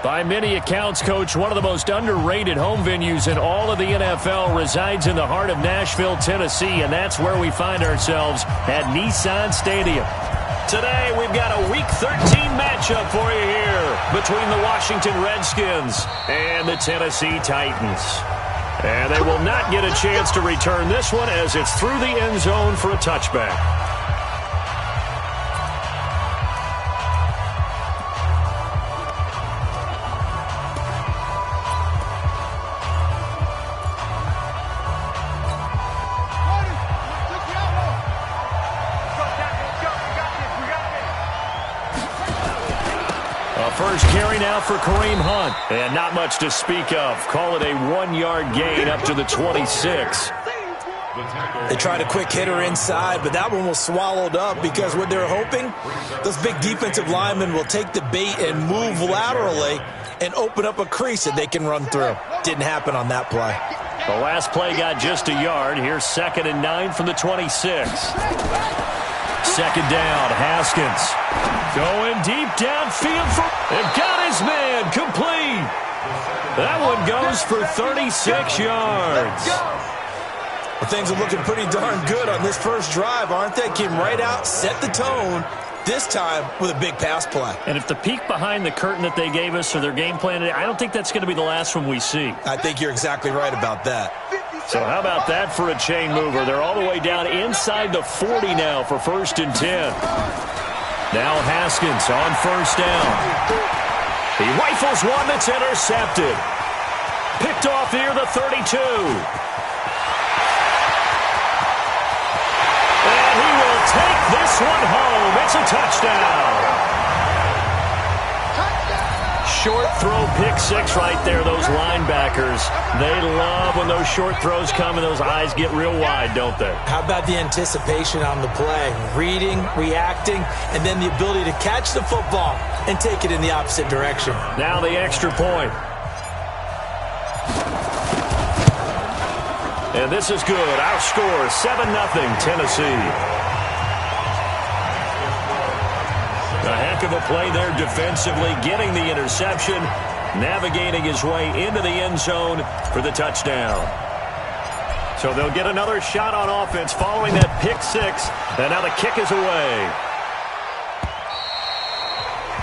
By many accounts, Coach, one of the most underrated home venues in all of the NFL resides in the heart of Nashville, Tennessee, and that's where we find ourselves at Nissan Stadium. Today, we've got a Week 13 matchup for you here between the Washington Redskins and the Tennessee Titans. And they will not get a chance to return this one as it's through the end zone for a touchback. First carry now for Kareem Hunt. And not much to speak of. Call it a 1-yard gain up to the 26. They tried a quick hitter inside, but that one was swallowed up because what they're hoping, those big defensive linemen will take the bait and move laterally and open up a crease that they can run through. Didn't happen on that play. The last play got just a yard. Here's 2nd and 9 from the 26. Second down, Haskins. Going deep downfield. They've got his man complete. That one goes for 36 yards. Well, things are looking pretty darn good on this first drive, aren't they? Came right out, set the tone, this time with a big pass play. And if the peek behind the curtain that they gave us or their game plan, I don't think that's going to be the last one we see. I think you're exactly right about that. So how about that for a chain mover? They're all the way down inside the 40 now for 1st and 10. Now Haskins on 1st down. He rifles one that's intercepted. Picked off near the 32. And he will take this one home. It's a touchdown. Short throw, pick 6 right there, those linebackers. They love when those short throws come and those eyes get real wide, don't they? How about the anticipation on the play? Reading, reacting, and then the ability to catch the football and take it in the opposite direction. Now the extra point. And this is good. Our score, 7-0 Tennessee. A heck of a play there defensively, getting the interception, navigating his way into the end zone for the touchdown. So they'll get another shot on offense following that pick 6, and now the kick is away.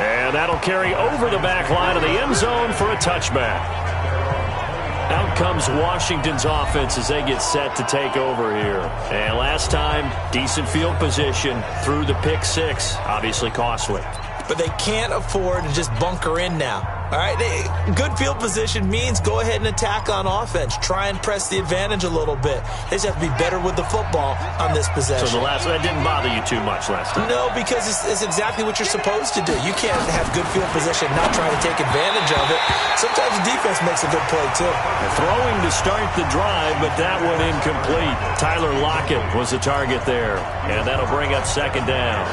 And that'll carry over the back line of the end zone for a touchback. Out comes Washington's offense as they get set to take over here. And last time, decent field position through the pick 6, obviously costly. But they can't afford to just bunker in now. All right, good field position means go ahead and attack on offense. Try and press the advantage a little bit. They just have to be better with the football on this possession. So the last one, that didn't bother you too much last time? No, because it's exactly what you're supposed to do. You can't have good field position, not try to take advantage of it. Sometimes the defense makes a good play, too. Throwing to start the drive, but that one incomplete. Tyler Lockett was the target there, and that'll bring up 2nd down.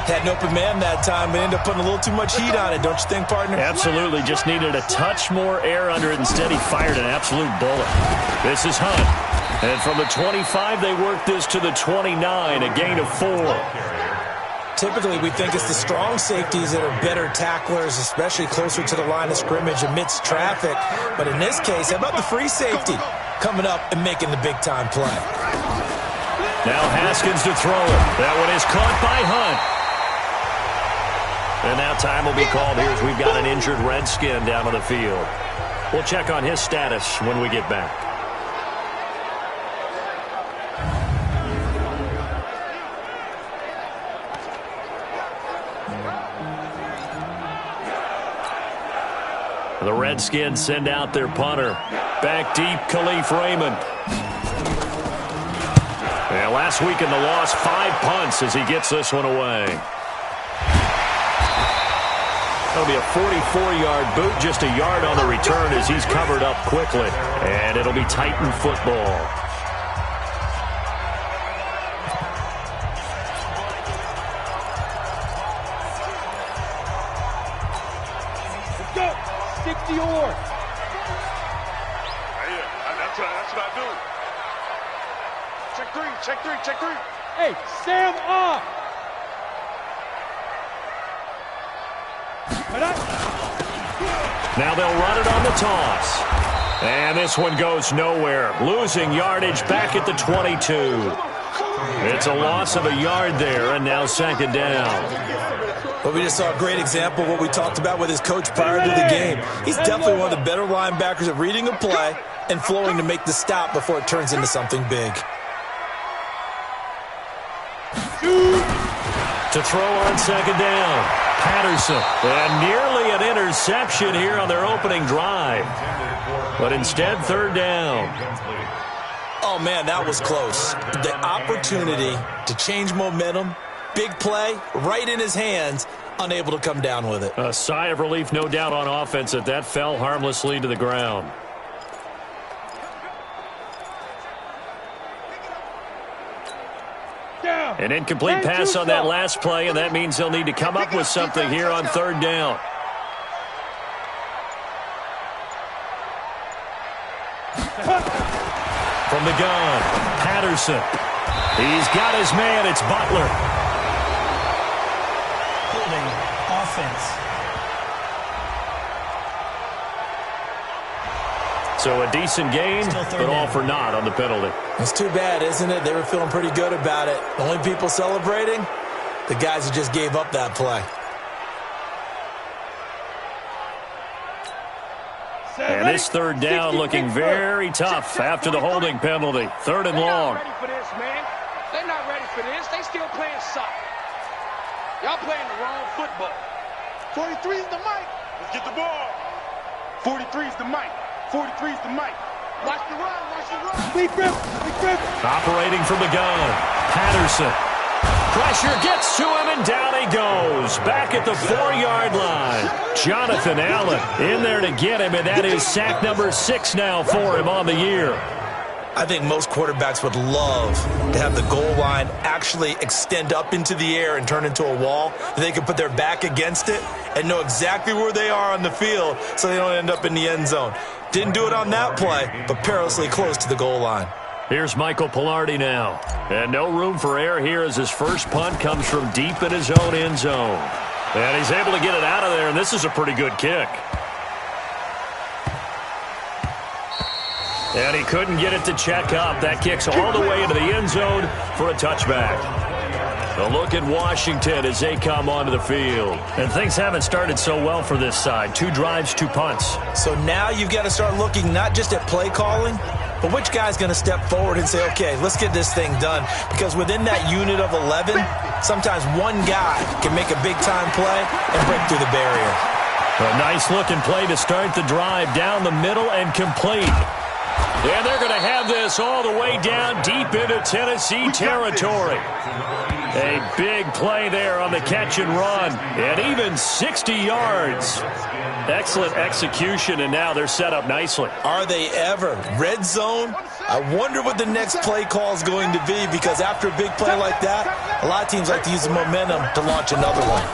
Had an open man that time, but ended up putting a little too much heat on it, don't you think, partner? Absolutely. Just needed a touch more air under it. Instead, he fired an absolute bullet. This is Hunt. And from the 25, they work this to the 29, a gain of 4. Typically, we think it's the strong safeties that are better tacklers, especially closer to the line of scrimmage amidst traffic. But in this case, how about the free safety coming up and making the big-time play? Now Haskins to throw it. That one is caught by Hunt. And now time will be called here as we've got an injured Redskin down on the field. We'll check on his status when we get back. The Redskins send out their punter. Back deep, Khalif Raymond. And last week in the loss, 5 punts as he gets this one away. That'll be a 44-yard boot, just a yard on the return as he's covered up quickly. And it'll be Titan football. Let's go. 60 or. That's what I do. Check 3, check 3, check 3. Hey, Sam off. Now they'll run it on the toss. And this one goes nowhere. Losing yardage back at the 22. It's a loss of a yard there, and now second down. Well, we just saw a great example of what we talked about with his coach prior to the game. He's definitely one of the better linebackers at reading a play and flowing to make the stop before it turns into something big. To throw on second down, Patterson. And nearly an interception here on their opening drive. But instead, third down. Oh, man, that was close. The opportunity to change momentum, big play, right in his hands, unable to come down with it. A sigh of relief, no doubt, on offense that fell harmlessly to the ground. An incomplete pass on that last play, and that means they'll need to come up with something here on third down. From the gun, Patterson. He's got his man. It's Butler. Holding offense. So a decent gain, but all for naught on the penalty. It's too bad, isn't it? They were feeling pretty good about it. The only people celebrating, the guys who just gave up that play. And this third down looking very tough after the holding penalty. Third and long. They're not ready for this, man. They're not ready for this. They still playing soccer. Y'all playing the wrong football. 43 is the mic. Let's get the ball. 43 is the mic. 43 is the mic. Watch the run. Watch the run. Big grip. Big grip. Operating from the gun, Patterson. Pressure gets to him, and down he goes. Back at the 4-yard line. Jonathan Allen in there to get him, and that is sack number 6 now for him on the year. I think most quarterbacks would love to have the goal line actually extend up into the air and turn into a wall. They can put their back against it and know exactly where they are on the field so they don't end up in the end zone. Didn't do it on that play, but perilously close to the goal line. Here's Michael Pilardi now. And no room for error here as his first punt comes from deep in his own end zone. And he's able to get it out of there, and this is a pretty good kick. And he couldn't get it to check up. That kicks all the way into the end zone for a touchback. A look at Washington as they come onto the field. And things haven't started so well for this side. 2 drives, 2 punts. So now you've got to start looking not just at play calling, but which guy's going to step forward and say, okay, let's get this thing done. Because within that unit of 11, sometimes one guy can make a big-time play and break through the barrier. A nice-looking play to start the drive down the middle and complete. And they're going to have this all the way down deep into Tennessee territory. A big play there on the catch and run. And even 60 yards. Excellent execution, and now they're set up nicely. Are they ever? Red zone? I wonder what the next play call is going to be, because after a big play like that, a lot of teams like to use the momentum to launch another one.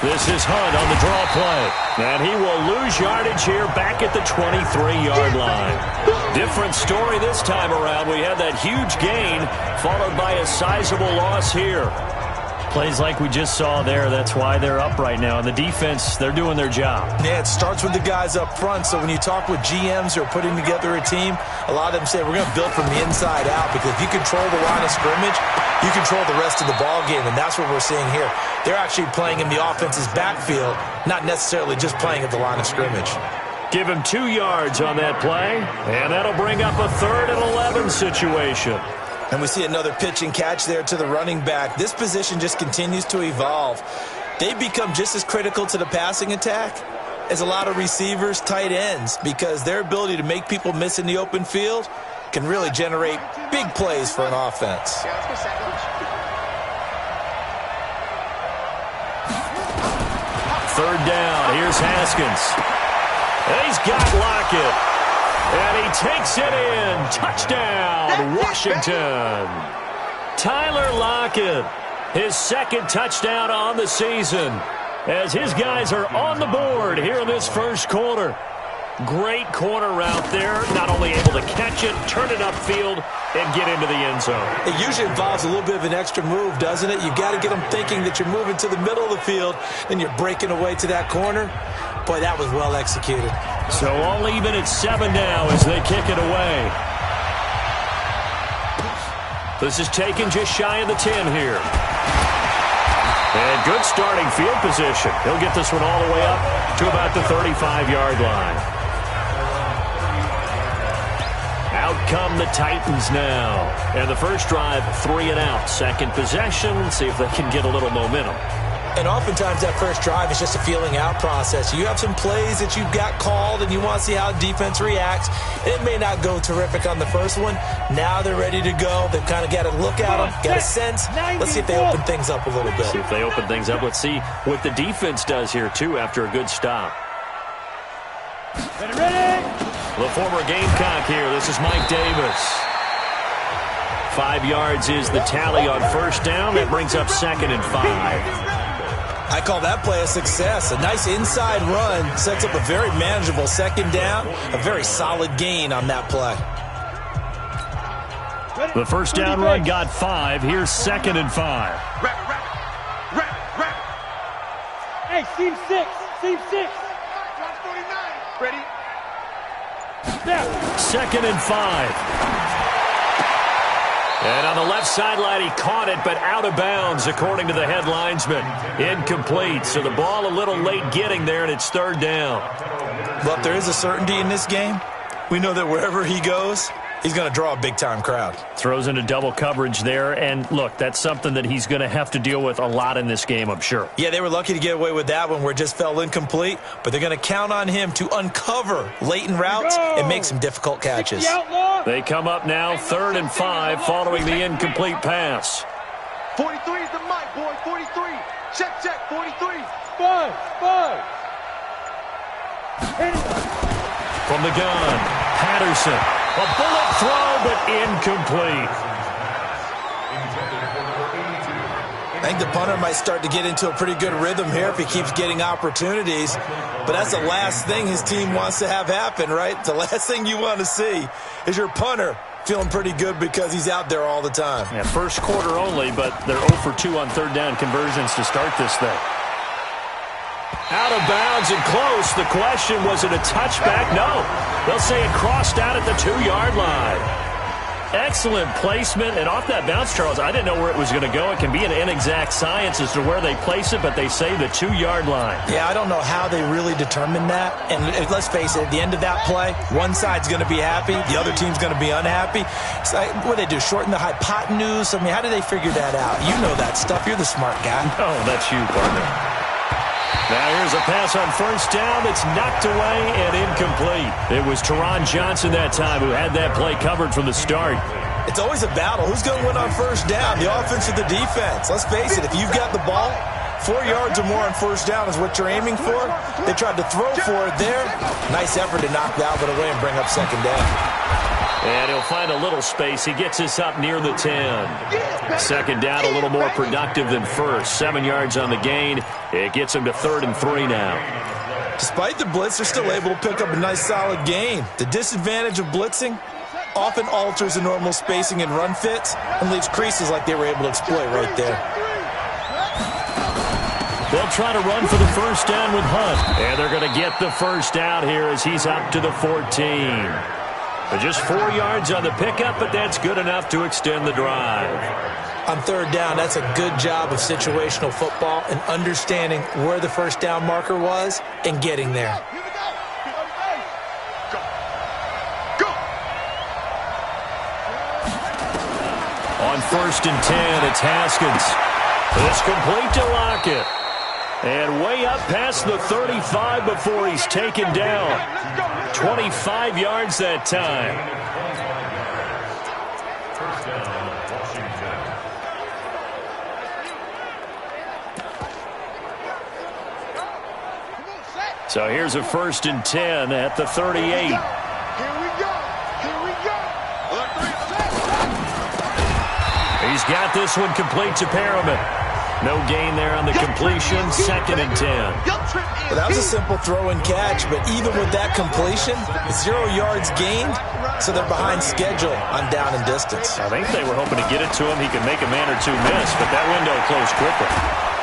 This is Hunt on the draw play. And he will lose yardage here back at the 23-yard line. Different story this time around. We had that huge gain followed by a sizable loss here. Plays like we just saw there. That's why they're up right now. And the defense, they're doing their job. Yeah, it starts with the guys up front. So when you talk with GMs who are putting together a team, a lot of them say we're going to build from the inside out, because if you control the line of scrimmage, you control the rest of the ball game, and that's what we're seeing here. They're actually playing in the offense's backfield, not necessarily just playing at the line of scrimmage. Give him 2 yards on that play, and that'll bring up a 3rd and 11 situation. And we see another pitch and catch there to the running back. This position just continues to evolve. They become just as critical to the passing attack as a lot of receivers, tight ends, because their ability to make people miss in the open field can really generate big plays for an offense. Third down. Here's Haskins. And he's got Lockett. And he takes it in. Touchdown, Washington. Tyler Lockett, his 2nd touchdown on the season, as his guys are on the board here in this first quarter. Great corner route there. Not only able to catch it, turn it upfield, and get into the end zone. It usually involves a little bit of an extra move, doesn't it? You've got to get them thinking that you're moving to the middle of the field, and you're breaking away to that corner. Boy, that was well executed. So all even at 7 now as they kick it away. This is taken just shy of the 10 here. And good starting field position. He'll get this one all the way up to about the 35-yard line. Out come the Titans now. And the first drive, 3 and out. Second possession, see if they can get a little momentum. And oftentimes that first drive is just a feeling out process. You have some plays that you've got called and you want to see how defense reacts. It may not go terrific on the first one. Now they're ready to go. They've kind of got a look at them, got a sense. Let's see if they open things up a little bit. See if they open things up. Let's see what the defense does here, too, after a good stop. Ready. The former Gamecock here. This is Mike Davis. 5 yards is the tally on first down. That brings up 2nd and 5. I call that play a success. A nice inside run sets up a very manageable second down. A very solid gain on that play. The first down run got 5. Here's 2nd and 5. Hey, seam 6. Seam 6. Ready. 2nd and 5. And on the left sideline, he caught it, but out of bounds, according to the head linesman. Incomplete. So the ball a little late getting there, and it's 3rd down. Well, if there is a certainty in this game, we know that wherever he goes, he's going to draw a big-time crowd. Throws into double coverage there, and look, that's something that he's going to have to deal with a lot in this game, I'm sure. Yeah, they were lucky to get away with that one where it just fell incomplete, but they're going to count on him to uncover latent routes and make some difficult catches. They come up now, 3rd and 5, following the incomplete pass. 43 is the mic, boy. 43. Check, 43. 5. From the gun, Patterson. A bullet throw, but incomplete. I think the punter might start to get into a pretty good rhythm here if he keeps getting opportunities. But that's the last thing his team wants to have happen, right? The last thing you want to see is your punter feeling pretty good because he's out there all the time. Yeah, first quarter only, but they're 0 for 2 on 3rd down conversions to start this thing. Out of bounds and close. The question, was it a touchback? No. They'll say it crossed out at the 2-yard line. Excellent placement, and off that bounce, Charles, I didn't know where it was going to go. It can be an inexact science as to where they place it, but they say the 2-yard line. Yeah, I don't know how they really determined that. And let's face it, at the end of that play, one side's going to be happy, the other team's going to be unhappy. It's like, what do they do, shorten the hypotenuse? I mean, how do they figure that out? You know that stuff. You're the smart guy. Oh, that's you, partner. Now here's a pass on first down. It's knocked away and incomplete. It was Teron Johnson that time who had that play covered from the start. It's always a battle. Who's going to win on first down, the offense or the defense? Let's face it, if you've got the ball, 4 yards or more on first down is what you're aiming for. They tried to throw for it there. Nice effort to knock that one away and bring up second down. And he'll find a little space. He gets us up near the 10. Second down, a little more productive than first. 7 yards on the gain. It gets him to 3rd and 3 now. Despite the blitz, they're still able to pick up a nice solid gain. The disadvantage of blitzing often alters the normal spacing and run fits and leaves creases like they were able to exploit right there. They'll try to run for the first down with Hunt. And they're going to get the first out here as he's up to the 14. Just 4 yards on the pickup, but that's good enough to extend the drive. On third down, that's a good job of situational football and understanding where the first down marker was and getting there. On 1st and 10, it's Haskins. It's complete to Lockett. And way up past the 35 before he's taken down. 25 yards that time. So here's a 1st and 10 at the 38. Here we go. He's got this one complete to Perriman. No gain there on the completion. 2nd and 10. Well, that was a simple throw and catch, but even with that completion, 0 yards gained, so they're behind schedule on down and distance. I think they were hoping to get it to him. He could make a man or two miss, but that window closed quickly.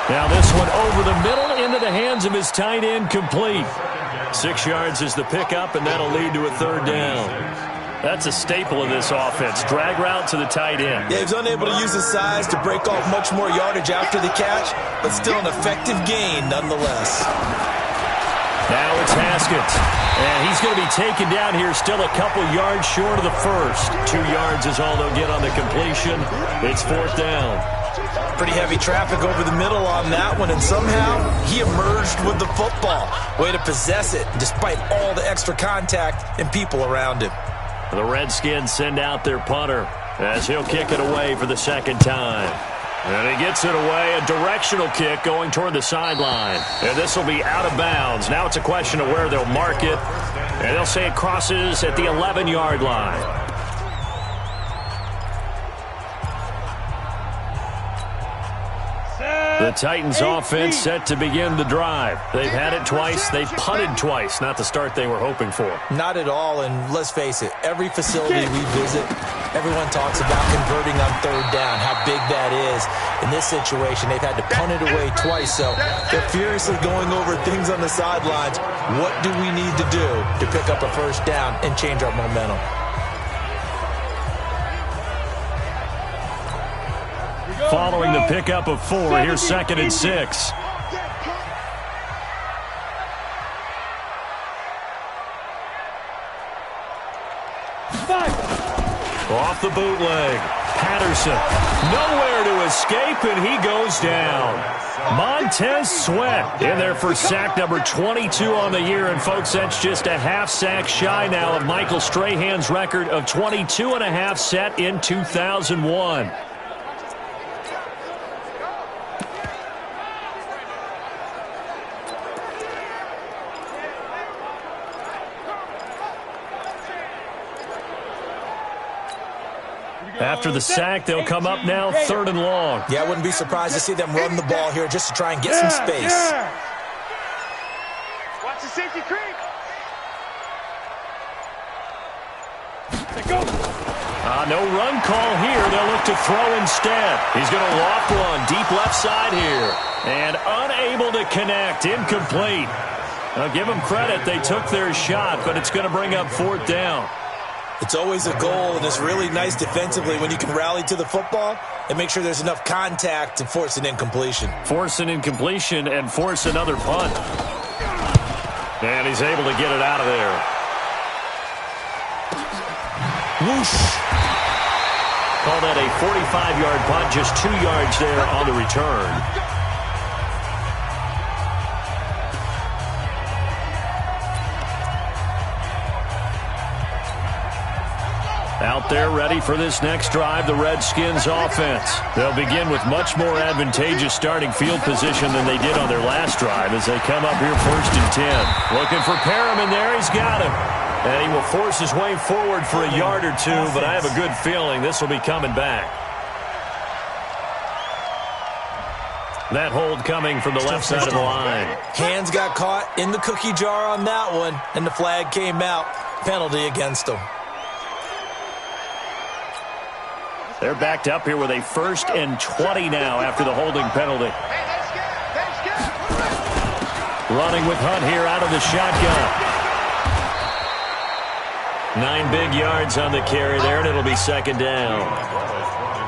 Now this one over the middle into the hands of his tight end, complete. 6 yards is the pickup, and that'll lead to a 3rd down. That's a staple of this offense. Drag route to the tight end. Yeah, he was unable to use his size to break off much more yardage after the catch, but still an effective gain nonetheless. Now it's Haskins. And he's going to be taken down here still a couple yards short of the first. 2 yards is all they'll get on the completion. It's 4th down. Pretty heavy traffic over the middle on that one, and somehow he emerged with the football. Way to possess it, despite all the extra contact and people around him. The Redskins send out their punter as he'll kick it away for the 2nd time. And he gets it away, a directional kick going toward the sideline. And this will be out of bounds. Now it's a question of where they'll mark it. And they'll say it crosses at the 11-yard line. The Titans offense set to begin the drive. They've had it twice. They've punted twice. Not the start they were hoping for. Not at all, and let's face it, every facility we visit, everyone talks about converting on 3rd down, how big that is. In this situation, they've had to punt it away twice, so they're furiously going over things on the sidelines. What do we need to do to pick up a 1st down and change our momentum? Following the pickup of 4, here's 2nd and 6. Off the bootleg. Patterson. Nowhere to escape, and he goes down. Montez Sweat in there for sack number 22 on the year. And, folks, that's just a half sack shy now of Michael Strahan's record of 22.5 set in 2001. After the sack, they'll come up now 3rd and long. Yeah, I wouldn't be surprised to see them run the ball here just to try and get some space. Watch the safety creep. No run call here. They'll look to throw instead. He's going to loft one deep left side here. And unable to connect. Incomplete. Now, give them credit. They took their shot, but it's going to bring up 4th down. It's always a goal, and it's really nice defensively when you can rally to the football and make sure there's enough contact to force an incompletion. Force an incompletion and force another punt. And he's able to get it out of there. Whoosh. Call that a 45-yard punt, just 2 yards there on the return. Out there ready for this next drive, the Redskins offense. They'll begin with much more advantageous starting field position than they did on their last drive as they come up here 1st and 10. Looking for Perriman there. He's got him. And he will force his way forward for a yard or two, but I have a good feeling this will be coming back. That hold coming from the left side of the line. Hands got caught in the cookie jar on that one, and the flag came out. Penalty against them. They're backed up here with a 1st and 20 now after the holding penalty. Running with Hunt here out of the shotgun. 9 big yards on the carry there, and it'll be 2nd down.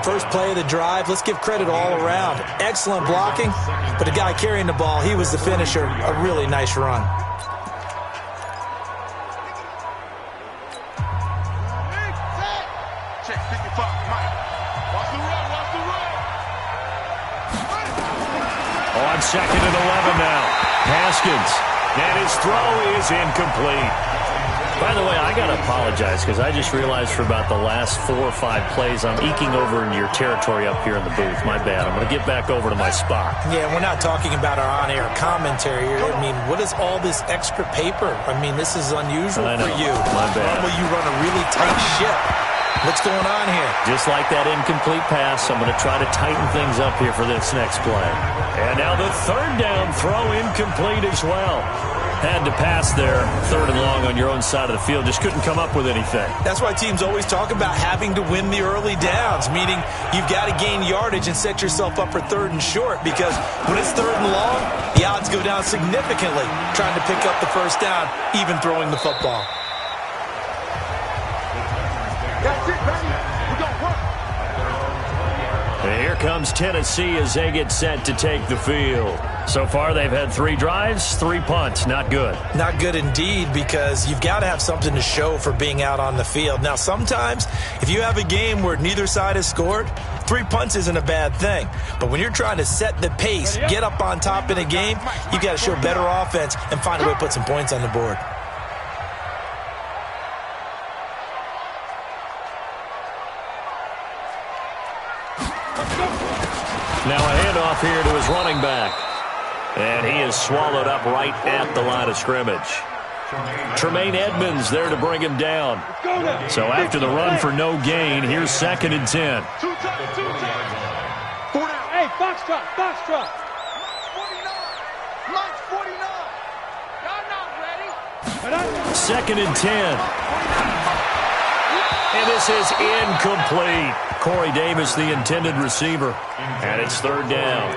First play of the drive, let's give credit all around. Excellent blocking, but the guy carrying the ball, he was the finisher. A really nice run. On 2nd and 11 now. Haskins. And his throw is incomplete. By the way, I got to apologize because I just realized for about the last 4 or 5 plays I'm eking over in your territory up here in the booth. My bad. I'm going to get back over to my spot. Yeah, we're not talking about our on-air commentary here. I mean, what is all this extra paper? I mean, this is unusual for you. My bad. Normally you run a really tight ship. What's going on here? Just like that incomplete pass, I'm going to try to tighten things up here for this next play. And now the third down throw incomplete as well. Had to pass there, 3rd and long on your own side of the field. Just couldn't come up with anything. That's why teams always talk about having to win the early downs, meaning you've got to gain yardage and set yourself up for 3rd and short, because when it's 3rd and long, the odds go down significantly trying to pick up the first down, even throwing the football. That's it, baby. We're going to work. And here comes Tennessee as they get set to take the field. So far, they've had 3 drives, 3 punts. Not good. Not good indeed, because you've got to have something to show for being out on the field. Now, sometimes, if you have a game where neither side has scored, 3 punts isn't a bad thing. But when you're trying to set the pace, get up on top in a game, you've got to show better offense and find a way to put some points on the board. Now a handoff here to his running back. And he is swallowed up right at the line of scrimmage. Tremaine Edmonds there to bring him down. So after the run for no gain, here's 2nd and 10. Hey, Foxtrot, Foxtrot. 49. Mike's 49. Y'all not ready. 2nd and 10. And this is incomplete. Corey Davis, the intended receiver. And it's 3rd down.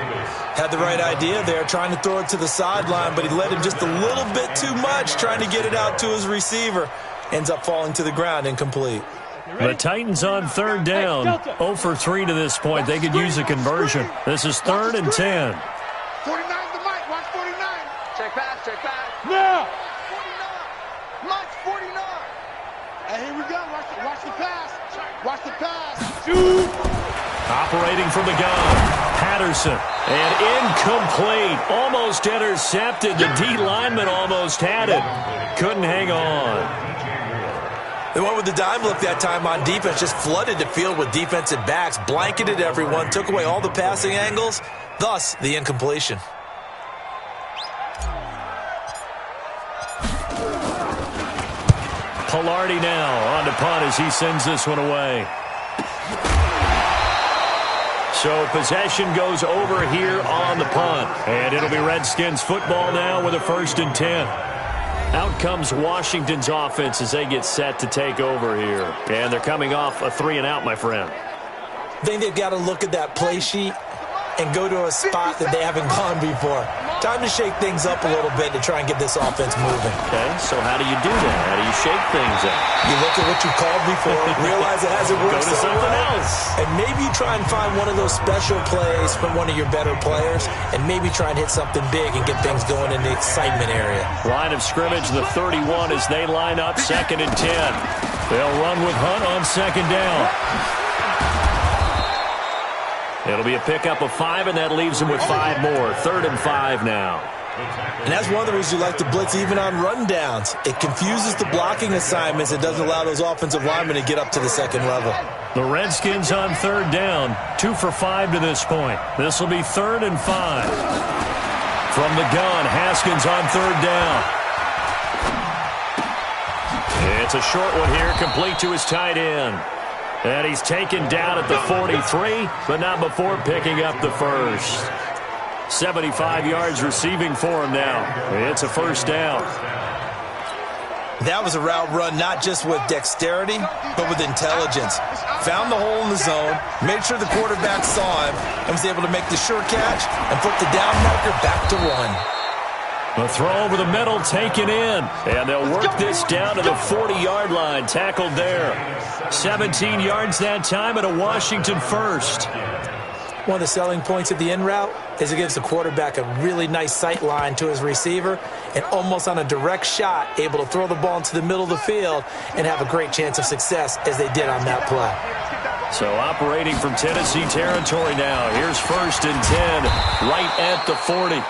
Had the right idea there, trying to throw it to the sideline, but he led him just a little bit too much, trying to get it out to his receiver. Ends up falling to the ground, incomplete. The Titans on 3rd down. 0 for 3 to this point. They could use a conversion. This is 3rd and 10. 49 to Mike. Watch 49. Check pass, check pass. Now. 49. Mike's 49. And here we go. Watch the pass. Watch the pass. Shoot. Operating from the gun, Patterson. And incomplete. Almost intercepted. The D lineman almost had it. Couldn't hang on. They went with the dime look that time on defense, just flooded the field with defensive backs, blanketed everyone, took away all the passing angles, thus the incompletion. Pilardi now on to punt as he sends this one away. So possession goes over here on the punt. And it'll be Redskins football now with a 1st and 10. Out comes Washington's offense as they get set to take over here. And they're coming off a 3-and-out, my friend. I think they've got to look at that play sheet and go to a spot that they haven't gone before. Time to shake things up a little bit to try and get this offense moving. Okay, so how do you do that? How do you shake things up? You look at what you called before, realize it hasn't worked Go to something else. and maybe try and find one of those special plays from one of your better players, and maybe try and hit something big and get things going in the excitement area. Line of scrimmage, the 31 as they line up, 2nd and 10. They'll run with Hunt on 2nd down. It'll be a pickup of 5, and that leaves them with 5 more. 3rd and 5 now. And that's one of the reasons you like to blitz even on rundowns. It confuses the blocking assignments. It doesn't allow those offensive linemen to get up to the 2nd level. The Redskins on 3rd down. 2 for 5 to this point. This will be 3rd and 5. From the gun, Haskins on 3rd down. It's a short one here, complete to his tight end. And he's taken down at the 43, but not before picking up the first. 75 yards receiving for him now. It's a 1st down. That was a route run not just with dexterity, but with intelligence. Found the hole in the zone, made sure the quarterback saw him, and was able to make the sure catch and put the down marker back to run. The throw over the middle taken in. And they'll work this down to the 40-yard line. Tackled there. 17 yards that time and a Washington first. One of the selling points of the in route is it gives the quarterback a really nice sight line to his receiver and almost on a direct shot able to throw the ball into the middle of the field and have a great chance of success as they did on that play. So operating from Tennessee territory now. Here's 1st and 10 right at the 40.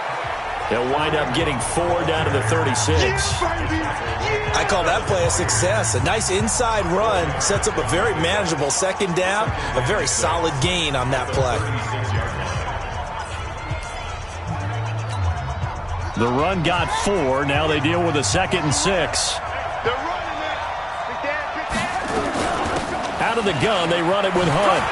They'll wind up getting 4 down to the 36. I call that play a success. A nice inside run sets up a very manageable 2nd down, a very solid gain on that play. The run got 4. Now they deal with a 2nd and 6. out of the gun. They run it with Hunt.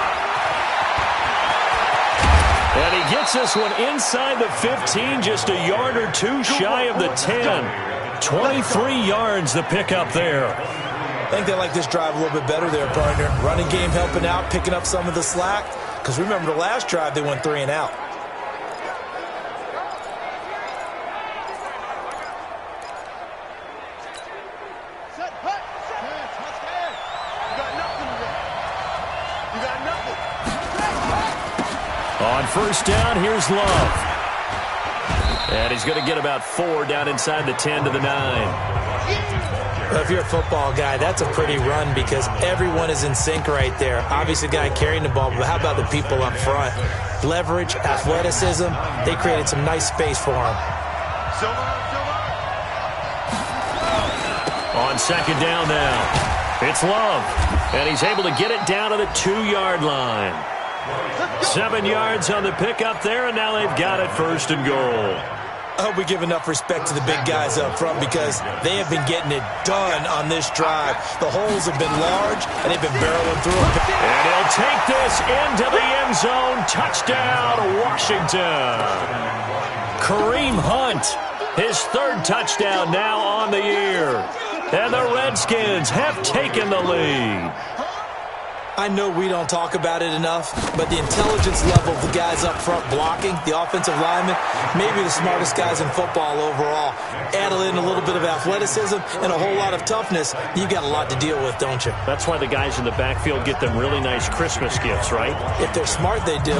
And he gets this one inside the 15, just a yard or two shy of the 10. 23 yards the pickup there. I think they like this drive a little bit better there, partner. Running game helping out, picking up some of the slack. Because remember the last drive, they went 3 and out. On first down, here's Love. And he's going to get about 4 down inside the 10 to the 9. Well, if you're a football guy, that's a pretty run because everyone is in sync right there. Obviously, the guy carrying the ball, but how about the people up front? Leverage, athleticism, they created some nice space for him. On second down now, it's Love. And he's able to get it down to the 2-yard line. 7 yards on the pickup there, and now they've got it first and goal. I hope we give enough respect to the big guys up front because they have been getting it done on this drive. The holes have been large, and they've been barreling through them. And he'll take this into the end zone. Touchdown, Washington. Kareem Hunt, his 3rd touchdown now on the year. And the Redskins have taken the lead. I know we don't talk about it enough, but the intelligence level of the guys up front blocking, the offensive linemen, maybe the smartest guys in football overall. Add in a little bit of athleticism and a whole lot of toughness, you got a lot to deal with, don't you? That's why the guys in the backfield get them really nice Christmas gifts, right? If they're smart, they do.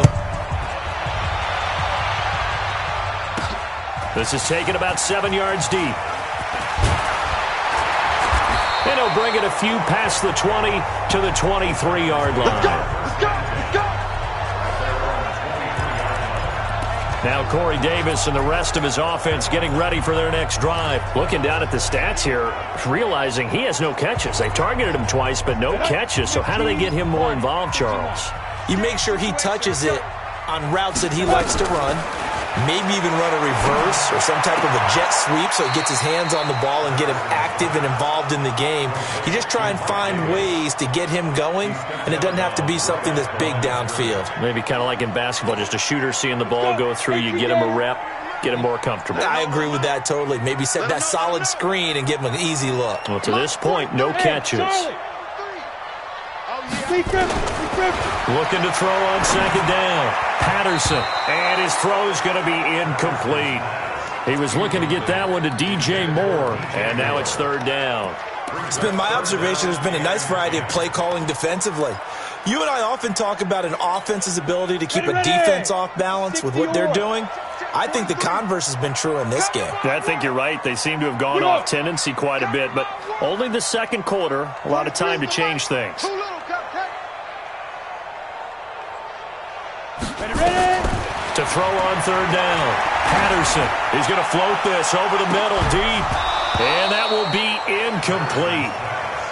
This is taken about 7 yards deep. And he'll bring it a few past the 20 to the 23-yard line. Let's go! Let's go! Now Corey Davis and the rest of his offense getting ready for their next drive. Looking down at the stats here, realizing he has no catches. They've targeted him twice, but no catches. So how do they get him more involved, Charles? You make sure he touches it on routes that he likes to run. Maybe even run a reverse or some type of a jet sweep so he gets his hands on the ball and get him active and involved in the game. You just try and find ways to get him going, and it doesn't have to be something that's big downfield. Maybe kind of like in basketball, just a shooter seeing the ball go through, you get him a rep, get him more comfortable. I agree with that totally. Maybe set that solid screen and give him an easy look. Well, to this point, no catches. Looking to throw on second down. Patterson, and his throw's going to be incomplete. He was looking to get that one to DJ Moore, and now it's 3rd down. It's been my observation there's been a nice variety of play calling defensively. You and I often talk about an offense's ability to keep a defense off balance with what they're doing. I think the converse has been true in this game. I think you're right. They seem to have gone off tendency quite a bit, but only the second quarter, a lot of time to change things. To throw on 3rd down. Patterson is going to float this over the middle deep. And that will be incomplete.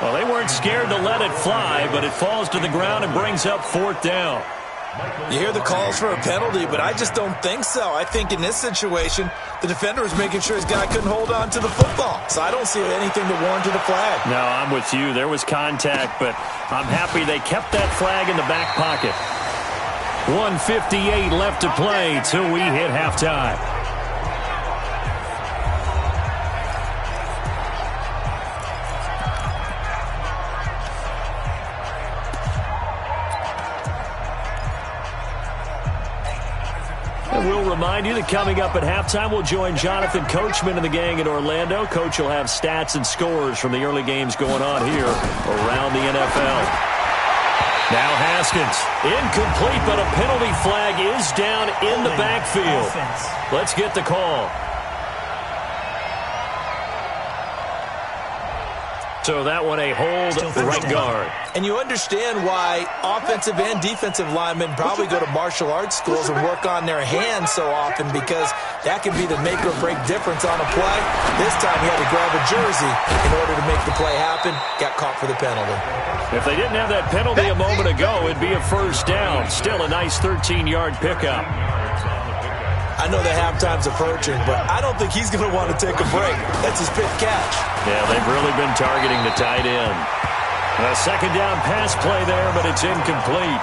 Well, they weren't scared to let it fly, but it falls to the ground and brings up 4th down. You hear the calls for a penalty, but I just don't think so. I think in this situation, the defender was making sure his guy couldn't hold on to the football. So I don't see anything to warrant a flag. No, I'm with you. There was contact, but I'm happy they kept that flag in the back pocket. 1:58 left to play till we hit halftime. And we'll remind you that coming up at halftime, we'll join Jonathan Coachman and the gang in Orlando. Coach will have stats and scores from the early games going on here around the NFL. Now Haskins, incomplete, but a penalty flag is down in the backfield. Let's get the call. So that one a hold right guard. And you understand why offensive and defensive linemen probably go to martial arts schools and work on their hands so often because that can be the make or break difference on a play. This time he had to grab a jersey in order to make the play happen. Got caught for the penalty. If they didn't have that penalty a moment ago, it'd be a 1st down. Still a nice 13-yard pickup. I know the halftime's approaching, but I don't think he's going to want to take a break. That's his 5th catch. Yeah, they've really been targeting the tight end. A second down pass play there, but it's incomplete.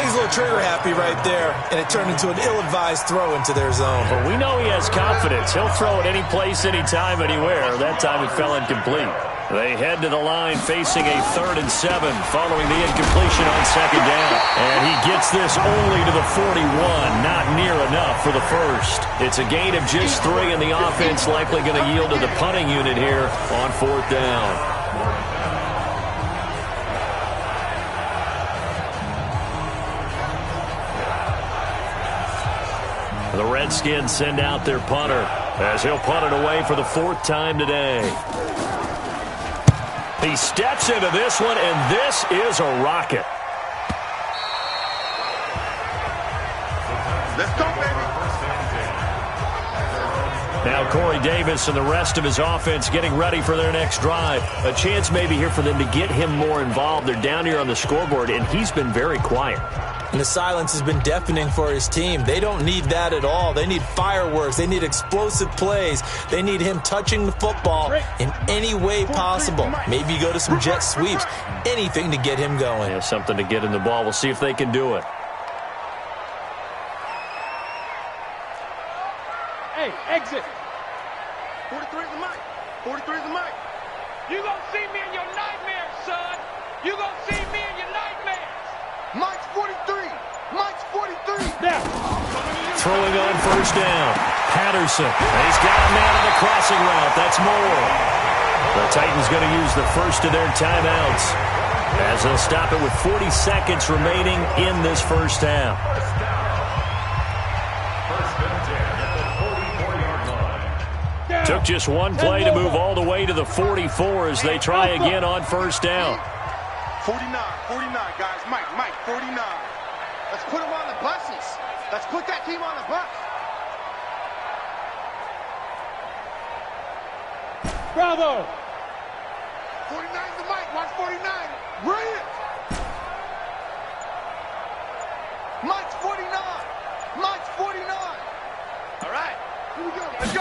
He's a little trigger happy right there, and it turned into an ill-advised throw into their zone. But we know he has confidence. He'll throw it any place, anytime, anywhere. That time it fell incomplete. They head to the line facing a 3rd and 7 following the incompletion on second down. And he gets this only to the 41, not near enough for the first. It's a gain of just 3, and the offense likely going to yield to the punting unit here on 4th down. The Redskins send out their punter as he'll punt it away for the 4th time today. He steps into this one, and this is a rocket. Let's go, baby. Now Corey Davis and the rest of his offense getting ready for their next drive. A chance maybe here for them to get him more involved. They're down here on the scoreboard, and he's been very quiet. And the silence has been deafening for his team. They don't need that at all. They need fireworks. They need explosive plays. They need him touching the football in any way possible. Maybe go to some jet sweeps. Anything to get him going. Yeah, something to get in the ball. We'll see if they can do it. Hey, exit. 43 is the mic. 43 is the mic. You gonna see me in your nightmares, son. You gonna see me in your nightmares. Mike's 43. Mike's 43. Now. Throwing on 1st down. Patterson. He's got a man on the crossing route. That's more. The Titans going to use the first of their timeouts as they'll stop it with 40 seconds remaining in this first half. Took just one play to move all the way to the 44 as they try again on 1st down. 49, guys. Mike, 49. Let's put him on the buses. Let's put that team on the bus. Bravo. 49's the mic. Watch 49. Brilliant. Mike's 49. Mike's 49. All right. Here we go. Let's go.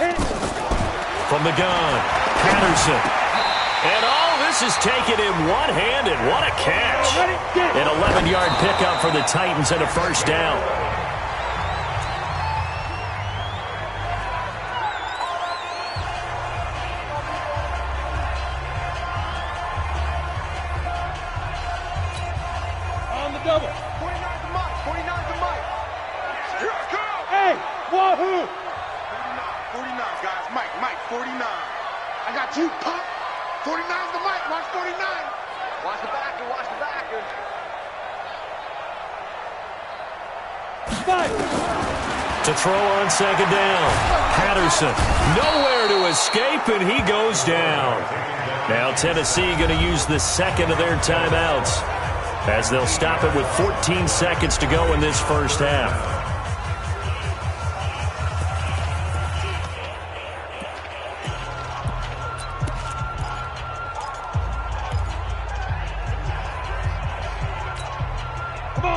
From the gun, Patterson. And all this is taken in one-handed. What a catch. An 11-yard pickup for the Titans and a 1st down. On the double. 49's the mic. 49's the mic. Here I come. Hey, wahoo. 49, guys. Mike, 49. I got you, pop. 49's the mic. Watch 49. Watch the backer. Watch the backer. Mike. To throw on 2nd down. Patterson. Nowhere to escape, and he goes down. Now Tennessee going to use the 2nd of their timeouts as they'll stop it with 14 seconds to go in this first half.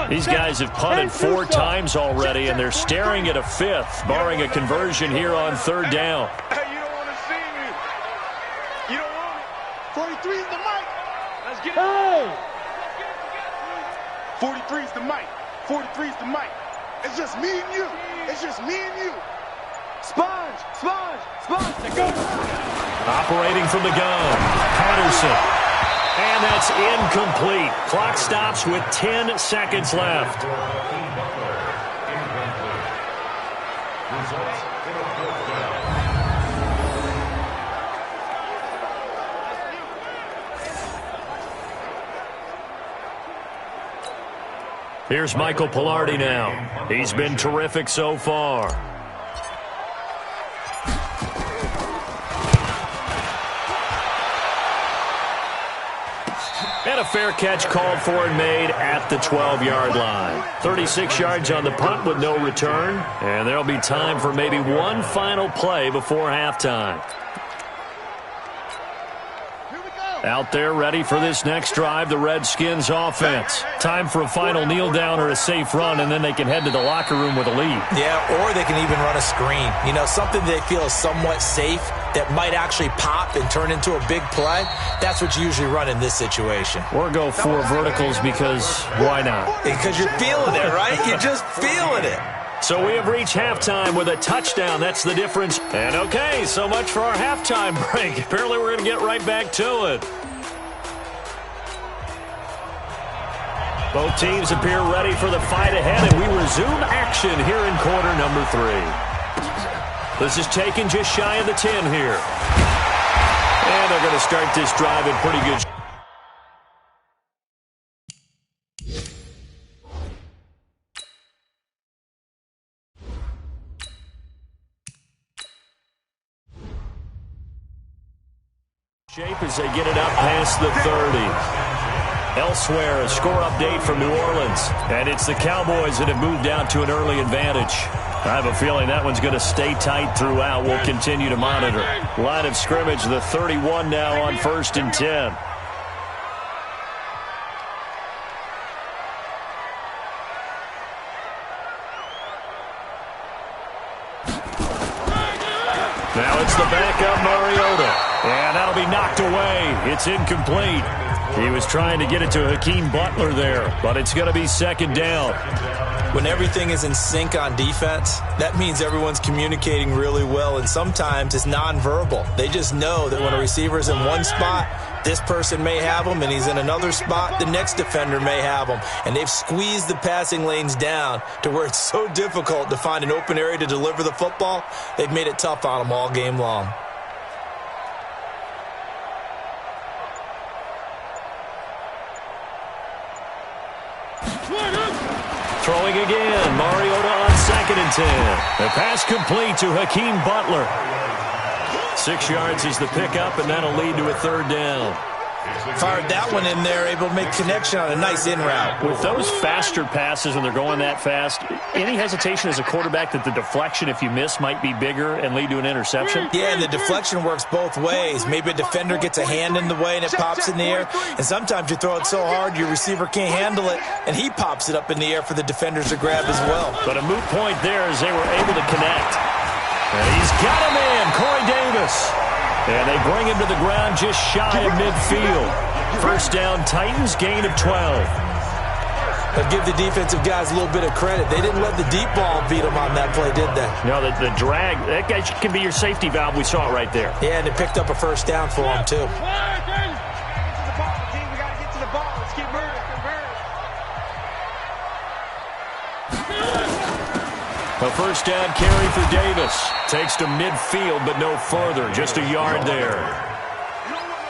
These guys have punted 4 times already, and they're staring at a 5th, barring a conversion here on 3rd down. Hey, you don't want to see me. You don't want it. 43 is the mic. Let's get it. Hey. 43 is the mic. 43 is the mic. It's just me and you. It's just me and you. Sponge. Go. Operating from the gun, Patterson. And that's incomplete. Clock stops with 10 seconds left. Here's Michael Pilardi now. He's been terrific so far. And a fair catch called for and made at the 12-yard line. 36 yards on the punt with no return. And there'll be time for maybe one final play before halftime. Out there ready for this next drive, the Redskins offense. Time for a final kneel down or a safe run, and then they can head to the locker room with a lead. Yeah, or they can even run a screen. You know, something they feel is somewhat safe that might actually pop and turn into a big play, that's what you usually run in this situation. Or go 4 verticals because why not? Because you're feeling it, right? You're just feeling it. So we have reached halftime with a touchdown. That's the difference. And okay, so much for our halftime break. Apparently we're going to get right back to it. Both teams appear ready for the fight ahead, and we resume action here in quarter number 3. This is taken just shy of the 10 here. And they're going to start this drive in pretty good shape. As they get it up past the 30. Elsewhere, a score update from New Orleans. And it's the Cowboys that have moved out to an early advantage. I have a feeling that one's going to stay tight throughout. We'll continue to monitor. Line of scrimmage, the 31 now on 1st and 10. Now it's the backup, Mariota. And that'll be knocked away. It's incomplete. He was trying to get it to Hakeem Butler there, but it's going to be 2nd down. When everything is in sync on defense, that means everyone's communicating really well, and sometimes it's nonverbal. They just know that when a receiver's in one spot, this person may have him, and he's in another spot, the next defender may have him. And they've squeezed the passing lanes down to where it's so difficult to find an open area to deliver the football. They've made it tough on them all game long. Throwing again, Mariota on 2nd and 10. The pass complete to Hakeem Butler. 6 yards is the pickup, and that'll lead to a 3rd down. Fired that one in there, able to make connection on a nice in route. With those faster passes when they're going that fast, any hesitation as a quarterback that the deflection, if you miss, might be bigger and lead to an interception? Yeah, and the deflection works both ways. Maybe a defender gets a hand in the way and it pops in the air, and sometimes you throw it so hard your receiver can't handle it, and he pops it up in the air for the defenders to grab as well. But a moot point there as they were able to connect. And he's got a man, Corey Davis. And they bring him to the ground just shy of midfield. 1st down, Titans, gain of 12. But give the defensive guys a little bit of credit. They didn't let the deep ball beat them on that play, did they? No, the drag, that guy can be your safety valve. We saw it right there. Yeah, and it picked up a 1st down for them, too. A 1st down carry for Davis. Takes to midfield, but no further. Just a yard there.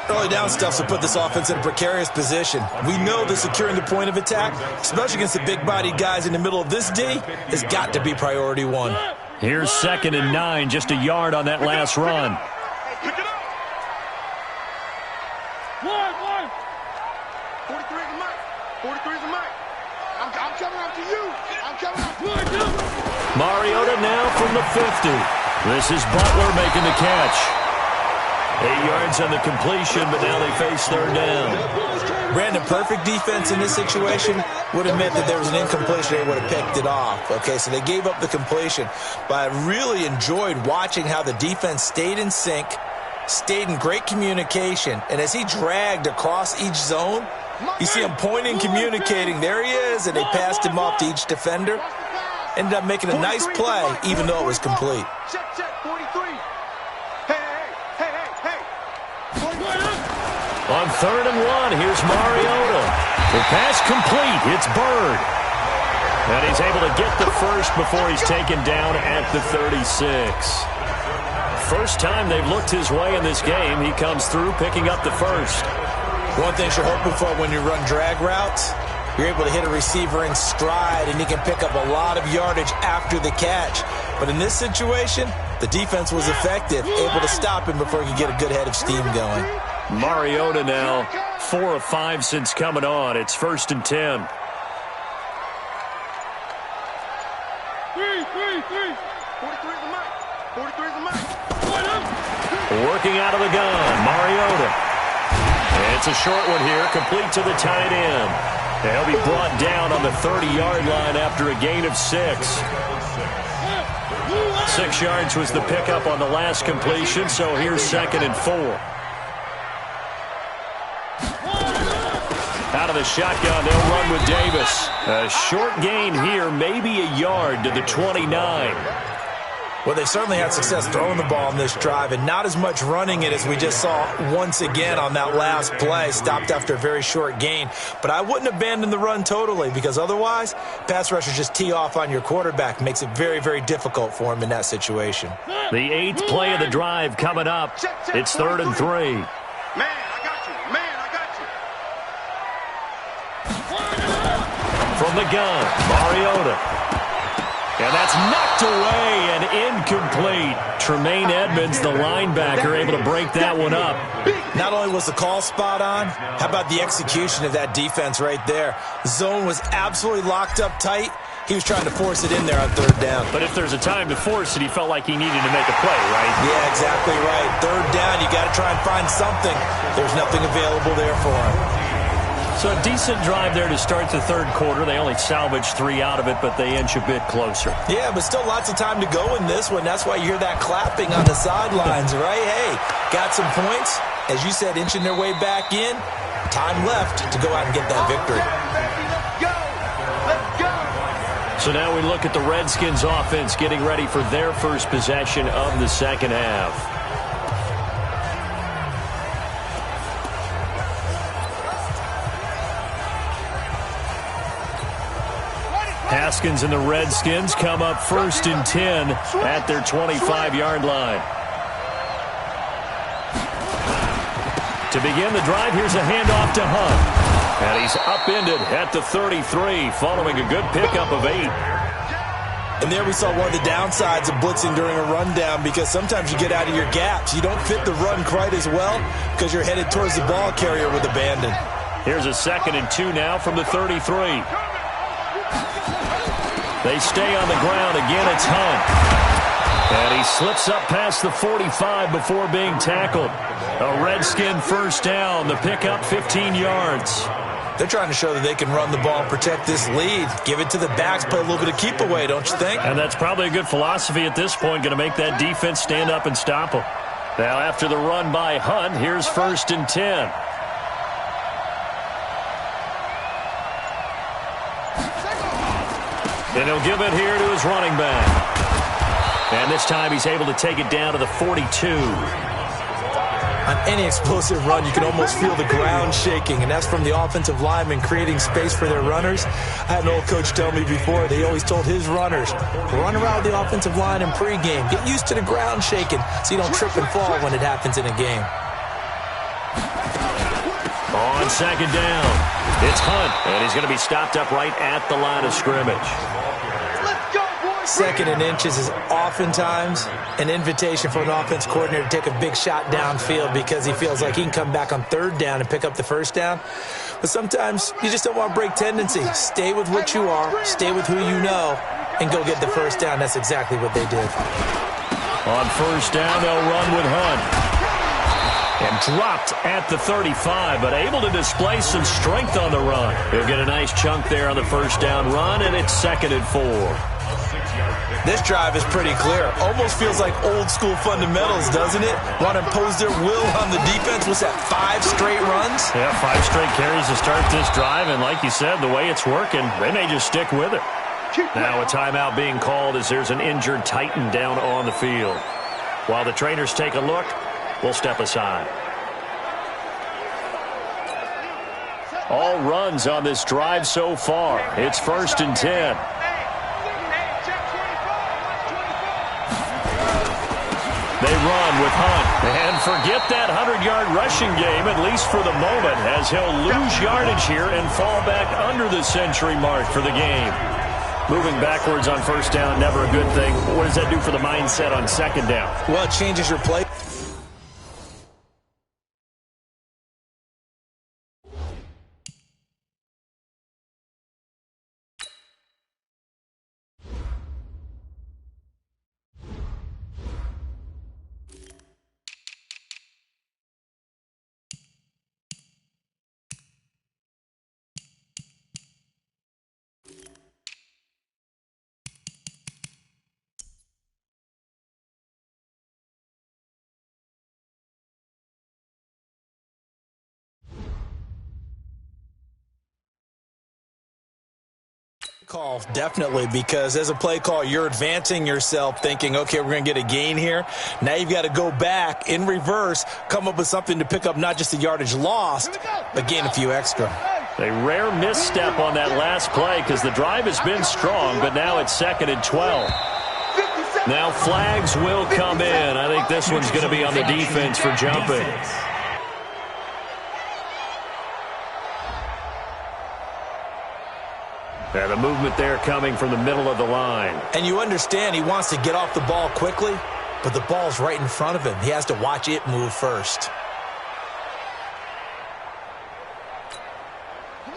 Early down stuff to put this offense in a precarious position. We know that securing the point of attack, especially against the big-bodied guys in the middle of this D, has got to be priority 1. Here's 2nd and 9, just a yard on that last run. Pick it up. 43 is the mic. 43 is the mic. I'm coming up to you. I'm coming up to you. Mariota now from the 50. This is Butler making the catch. 8 yards on the completion, but now they face 3rd down. Brandon, perfect defense in this situation would have meant that there was an incompletion. They would have picked it off. Okay, so they gave up the completion. But I really enjoyed watching how the defense stayed in sync, stayed in great communication, and as he dragged across each zone, you see him pointing, communicating. There he is, and they passed him off to each defender. Ended up making a nice play, even though it was complete. Check, 43. Hey. On 3rd and 1, here's Mariota. The pass complete. It's Bird. And he's able to get the first before he's taken down at the 36. First time they've looked his way in this game. He comes through picking up the first. One thing you're hoping for when you run drag routes, you're able to hit a receiver in stride, and he can pick up a lot of yardage after the catch. But in this situation, the defense was effective, able to stop him before he could get a good head of steam going. Mariota now 4 of 5 since coming on. It's 1st and 10. 3. 43 is the mic. 43 is the mic. Working out of the gun, Mariota. And it's a short one here, complete to the tight end. He'll be brought down on the 30-yard line after a gain of 6. 6 yards was the pickup on the last completion, so here's 2nd and 4. Out of the shotgun, they'll run with Davis. A short gain here, maybe a yard to the 29. Well, they certainly had success throwing the ball on this drive, and not as much running it as we just saw once again on that last play. Stopped after a very short gain. But I wouldn't abandon the run totally, because otherwise, pass rushers just tee off on your quarterback. Makes it very, very difficult for him in that situation. The 8th play of the drive coming up. It's 3rd and 3. Man, I got you. Man, I got you. From the gun, Mariota. And that's knocked away and incomplete. Tremaine Edmonds, the linebacker, able to break that one up. Not only was the call spot on, how about the execution of that defense right there? Zone was absolutely locked up tight. He was trying to force it in there on 3rd down. But if there's a time to force it, he felt like he needed to make a play, right? Yeah, exactly right. 3rd down, you got to try and find something. There's nothing available there for him. So a decent drive there to start the 3rd quarter. They only salvaged 3 out of it, but they inch a bit closer. Yeah, but still lots of time to go in this one. That's why you hear that clapping on the sidelines, right? Hey, got some points. As you said, inching their way back in. Time left to go out and get that victory. So now we look at the Redskins offense getting ready for their first possession of the 2nd half. Haskins and the Redskins come up 1st and 10 at their 25-yard line. To begin the drive, here's a handoff to Hunt. And he's upended at the 33, following a good pickup of 8. And there we saw one of the downsides of blitzing during a rundown, because sometimes you get out of your gaps. You don't fit the run quite as well because you're headed towards the ball carrier with abandon. Here's a 2nd and 2 now from the 33. They stay on the ground. Again, it's Hunt. And he slips up past the 45 before being tackled. A Redskin 1st down. The pickup 15 yards. They're trying to show that they can run the ball and protect this lead. Give it to the backs, play a little bit of keep away, don't you think? And that's probably a good philosophy at this point. Going to make that defense stand up and stop them. Now, after the run by Hunt, here's 1st and 10. And he'll give it here to his running back. And this time he's able to take it down to the 42. On any explosive run, you can almost feel the ground shaking, and that's from the offensive linemen creating space for their runners. I had an old coach tell me before, they always told his runners, run around the offensive line in pregame. Get used to the ground shaking so you don't trip and fall when it happens in a game. On 2nd down, it's Hunt, and he's going to be stopped up right at the line of scrimmage. 2nd and inches is oftentimes an invitation for an offense coordinator to take a big shot downfield because he feels like he can come back on 3rd down and pick up the 1st down. But sometimes you just don't want to break tendency. Stay with what you are, stay with who you know, and go get the 1st down. That's exactly what they did. On 1st down, they'll run with Hunt. And dropped at the 35, but able to display some strength on the run. He'll get a nice chunk there on the 1st down run, and it's 2nd and 4. This drive is pretty clear. Almost feels like old school fundamentals, doesn't it? Want to impose their will on the defense. What's that, 5 straight runs? Yeah, 5 straight carries to start this drive, and like you said, the way it's working, they may just stick with it. Now a timeout being called as there's an injured Titan down on the field. While the trainers take a look, we'll step aside. All runs on this drive so far. It's 1st and 10. They run with Hunt. And forget that 100-yard rushing game, at least for the moment, as he'll lose yardage here and fall back under the century mark for the game. Moving backwards on 1st down, never a good thing. What does that do for the mindset on 2nd down? Well, it changes your play. Call, definitely, because as a play call, you're advancing yourself thinking, okay, we're going to get a gain here. Now you've got to go back in reverse, come up with something to pick up not just the yardage lost, but gain a few extra. A rare misstep on that last play because the drive has been strong, but now it's 2nd and 12. Now flags will come in. I think this one's going to be on the defense for jumping. And the movement there coming from the middle of the line. And you understand he wants to get off the ball quickly, but the ball's right in front of him. He has to watch it move first.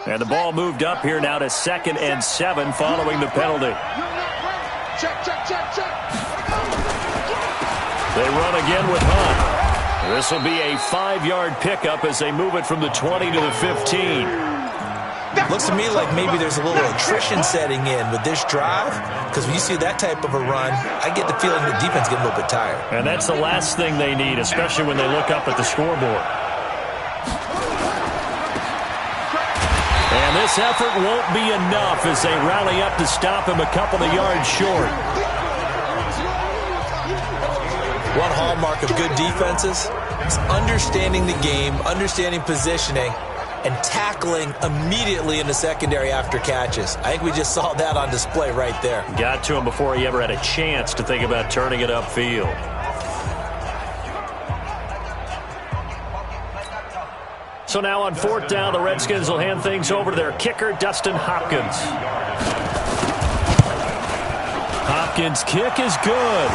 And the ball moved up here now to 2nd and 7 following the penalty. Check, check, check, check. They run again with Hunt. This will be a 5-yard pickup as they move it from the 20 to the 15. Looks to me like maybe there's a little attrition setting in with this drive, because when you see that type of a run, I get the feeling the defense getting a little bit tired. And that's the last thing they need, especially when they look up at the scoreboard. And this effort won't be enough as they rally up to stop him a couple of yards short. One hallmark of good defenses is understanding the game, understanding positioning, and tackling immediately in the secondary after catches. I think we just saw that on display right there. Got to him before he ever had a chance to think about turning it upfield. So now on 4th down, the Redskins will hand things over to their kicker, Dustin Hopkins. Hopkins' kick is good.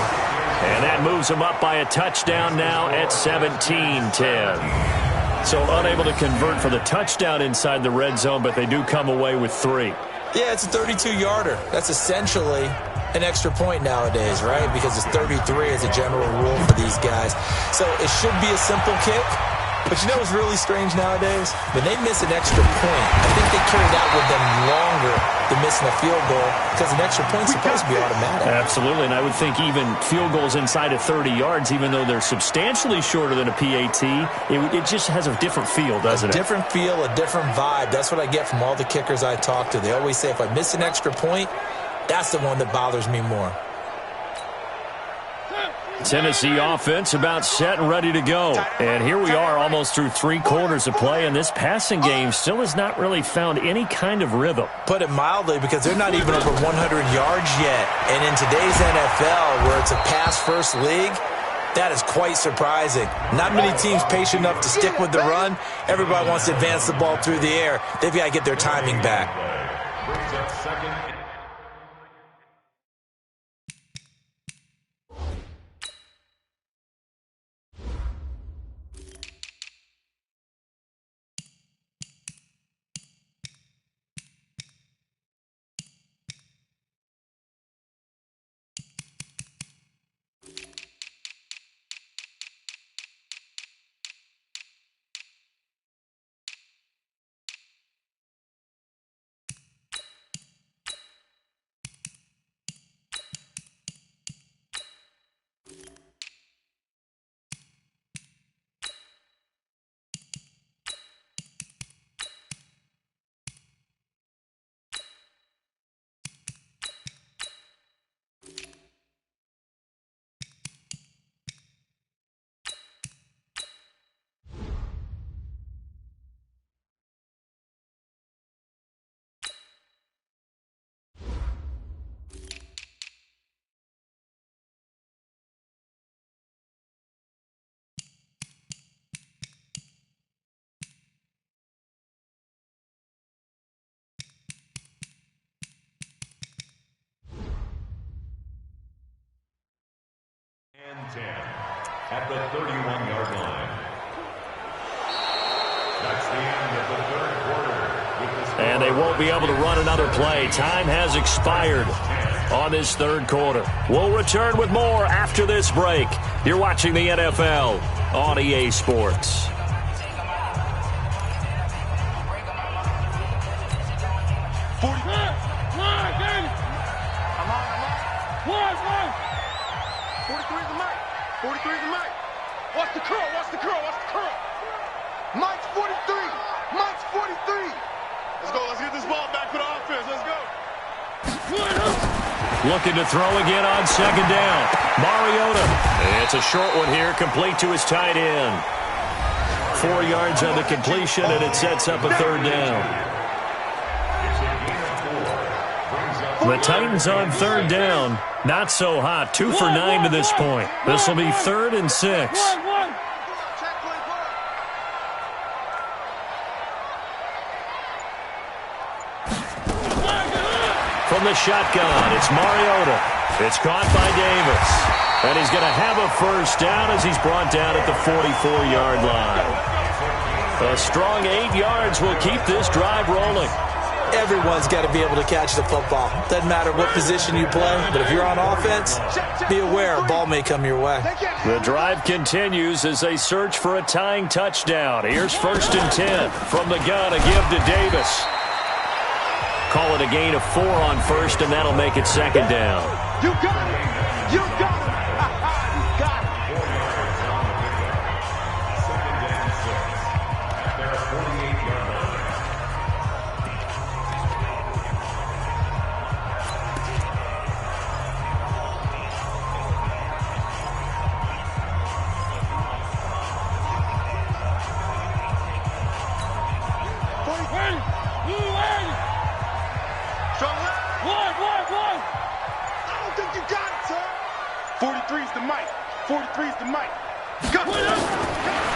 And that moves them up by a touchdown now at 17-10. So unable to convert for the touchdown inside the red zone, but they do come away with 3. Yeah, it's a 32-yarder. That's essentially an extra point nowadays, right? Because it's 33 as a general rule for these guys. So it should be a simple kick. But you know what's really strange nowadays? When they miss an extra point, I think they carry that with them longer than missing a field goal because an extra point's supposed to be automatic. Absolutely, and I would think even field goals inside of 30 yards, even though they're substantially shorter than a PAT, it just has a different feel, doesn't it? A different feel, a different vibe. That's what I get from all the kickers I talk to. They always say if I miss an extra point, that's the one that bothers me more. Tennessee offense about set and ready to go. And here we are almost through 3 quarters of play, and this passing game still has not really found any kind of rhythm. Put it mildly, because they're not even over 100 yards yet. And in today's NFL, where it's a pass-first league, that is quite surprising. Not many teams patient enough to stick with the run. Everybody wants to advance the ball through the air. They've got to get their timing back. And 10 at the 31-yard line. That's the end of the 3rd quarter. And they won't be able to run another play. Time has expired on this 3rd quarter. We'll return with more after this break. You're watching the NFL on EA Sports. Watch the curl, watch the curl, watch the curl. Mike's 43, Mike's 43. Let's go, let's get this ball back for the offense, let's go. Looking to throw again on second down. Mariota. It's a short one here, complete to his tight end. 4 yards on the completion, and it sets up a third down. The Titans on third down. Not so hot. 2 for 9 to this point. This will be 3rd and 6. From the shotgun, it's Mariota. It's caught by Davis. And he's going to have a first down as he's brought down at the 44-yard line. A strong 8 yards will keep this drive rolling. Everyone's got to be able to catch the football. Doesn't matter what position you play, but if you're on offense, be aware a ball may come your way. The drive continues as they search for a tying touchdown. Here's 1st and 10 from the gun, a give to Davis. Call it a gain of 4 on 1st, and that'll make it 2nd down. You got it. You got it. You got it. I don't think you got it, sir. 43's the mic. 43's the mic.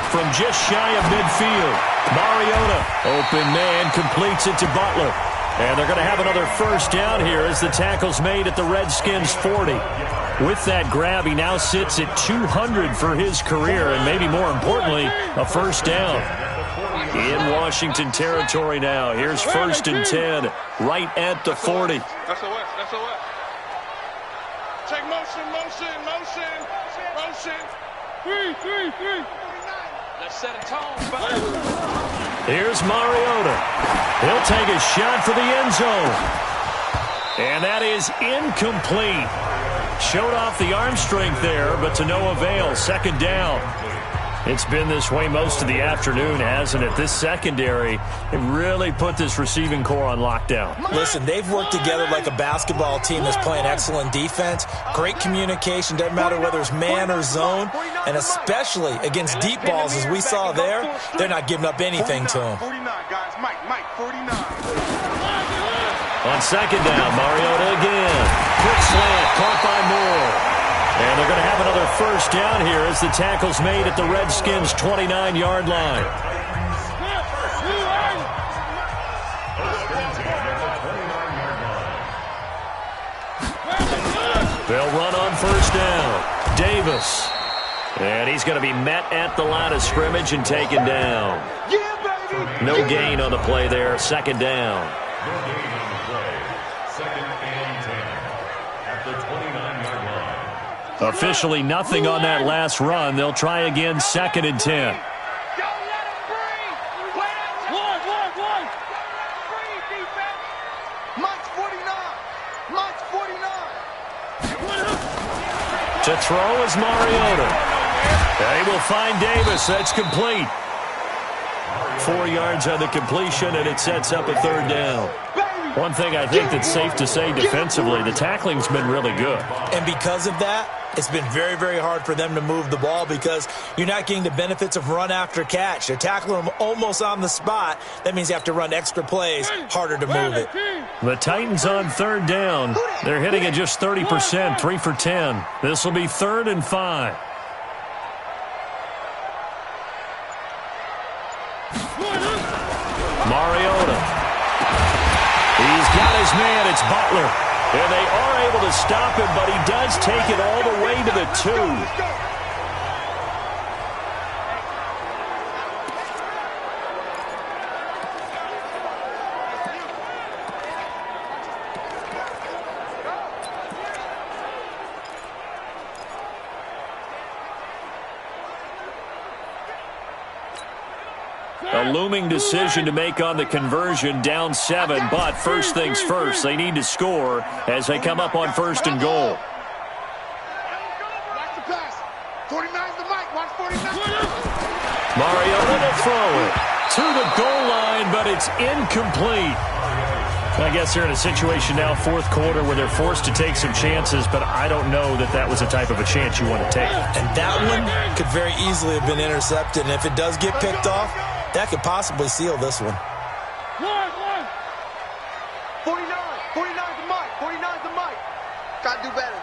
From just shy of midfield, Mariota, open man, completes it to Butler. And they're going to have another first down here as the tackle's made at the Redskins' 40. With that grab, he now sits at 200 for his career, and maybe more importantly, a first down. In Washington territory now. Here's 1st and 10, right at the 40. That's SOS. Take motion. Three. Let's set a tone. Here's Mariota. He'll take a shot for the end zone. And that is incomplete. Showed off the arm strength there, but to no avail. 2nd down. It's been this way most of the afternoon, hasn't it? This secondary, it really put this receiving core on lockdown. Listen, they've worked together like a basketball team that's playing excellent defense. Great communication, doesn't matter whether it's man or zone. And especially against deep balls, as we saw there, they're not giving up anything to them. 49, guys. Mike, 49. On 2nd down, Mariota again. Quick slant, caught by Moore. And they're going to have another first down here as the tackle's made at the Redskins' 29-yard line. They'll run on first down. Davis. And he's going to be met at the line of scrimmage and taken down. No gain on the play there. 2nd down. No gain on the play. 2nd and 10 at the 29-yard line. Officially nothing on that last run. They'll try again, 2nd and 10. Mike's 49. To throw is Mariota. They will find Davis. That's complete. 4 yards on the completion, and it sets up a 3rd down. One thing I think that's safe to say defensively, the tackling's been really good. And because of that, it's been very, very hard for them to move the ball because you're not getting the benefits of run after catch. They're tackling them almost on the spot. That means you have to run extra plays, harder to move it. The Titans on 3rd down. They're hitting at just 30%, 3 for 10. This will be 3rd and 5. Mariota. He's got his man. It's Butler. And they are able to stop him, but he does take it all the way to the 2. A looming decision to make on the conversion, down 7, but first things first, they need to score as they come up on 1st and goal. Watch the pass. 49's the mic. Watch 49. Mariota to throw it to the goal line, but it's incomplete. I guess they're in a situation now, fourth quarter, where they're forced to take some chances, but I don't know that that was the type of a chance you want to take. And that one could very easily have been intercepted, and if it does get picked off, that could possibly seal this one. 49 the mic. 49 the mic. Gotta do better.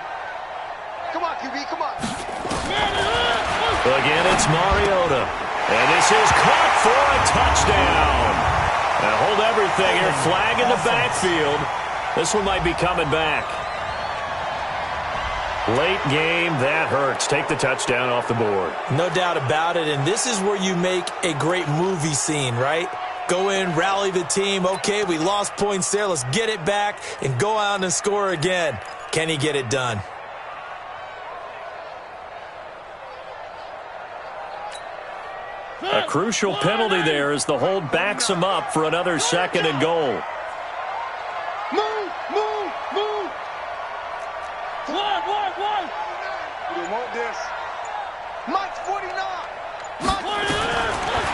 Come on, QB, come on. Again, it's Mariota. And this is caught for a touchdown. Now hold everything here. Flag in the backfield. This one might be coming back. Late game, that hurts. Take the touchdown off the board. No doubt about it, and this is where you make a great movie scene, right? Go in, rally the team. Okay, we lost points there. Let's get it back and go out and score again. Can he get it done? A crucial penalty there as the hold backs him up for another 2nd and goal. Move. One. We want this. Mike's 49.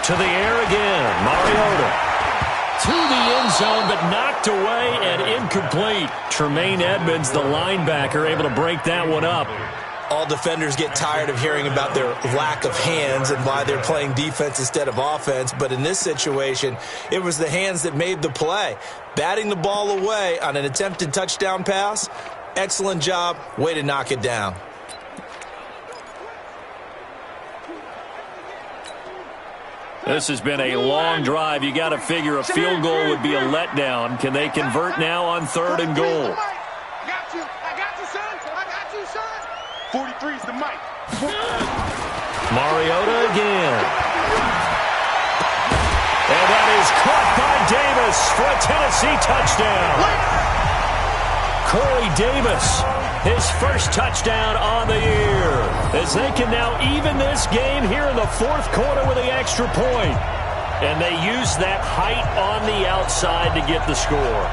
To the air again. Mariota. To the end zone, but knocked away and incomplete. Tremaine Edmonds, the linebacker, able to break that one up. All defenders get tired of hearing about their lack of hands and why they're playing defense instead of offense. But in this situation, it was the hands that made the play. Batting the ball away on an attempted touchdown pass. Excellent job. Way to knock it down. This has been a long drive. You got to figure a field goal would be a letdown. Can they convert now on 3rd and goal? I got you, son. 43's the mic. Mariota again. And that is caught by Davis for a Tennessee touchdown. Corey Davis, his first touchdown on the year, as they can now even this game here in the 4th quarter with the extra point. And they use that height on the outside to get the score.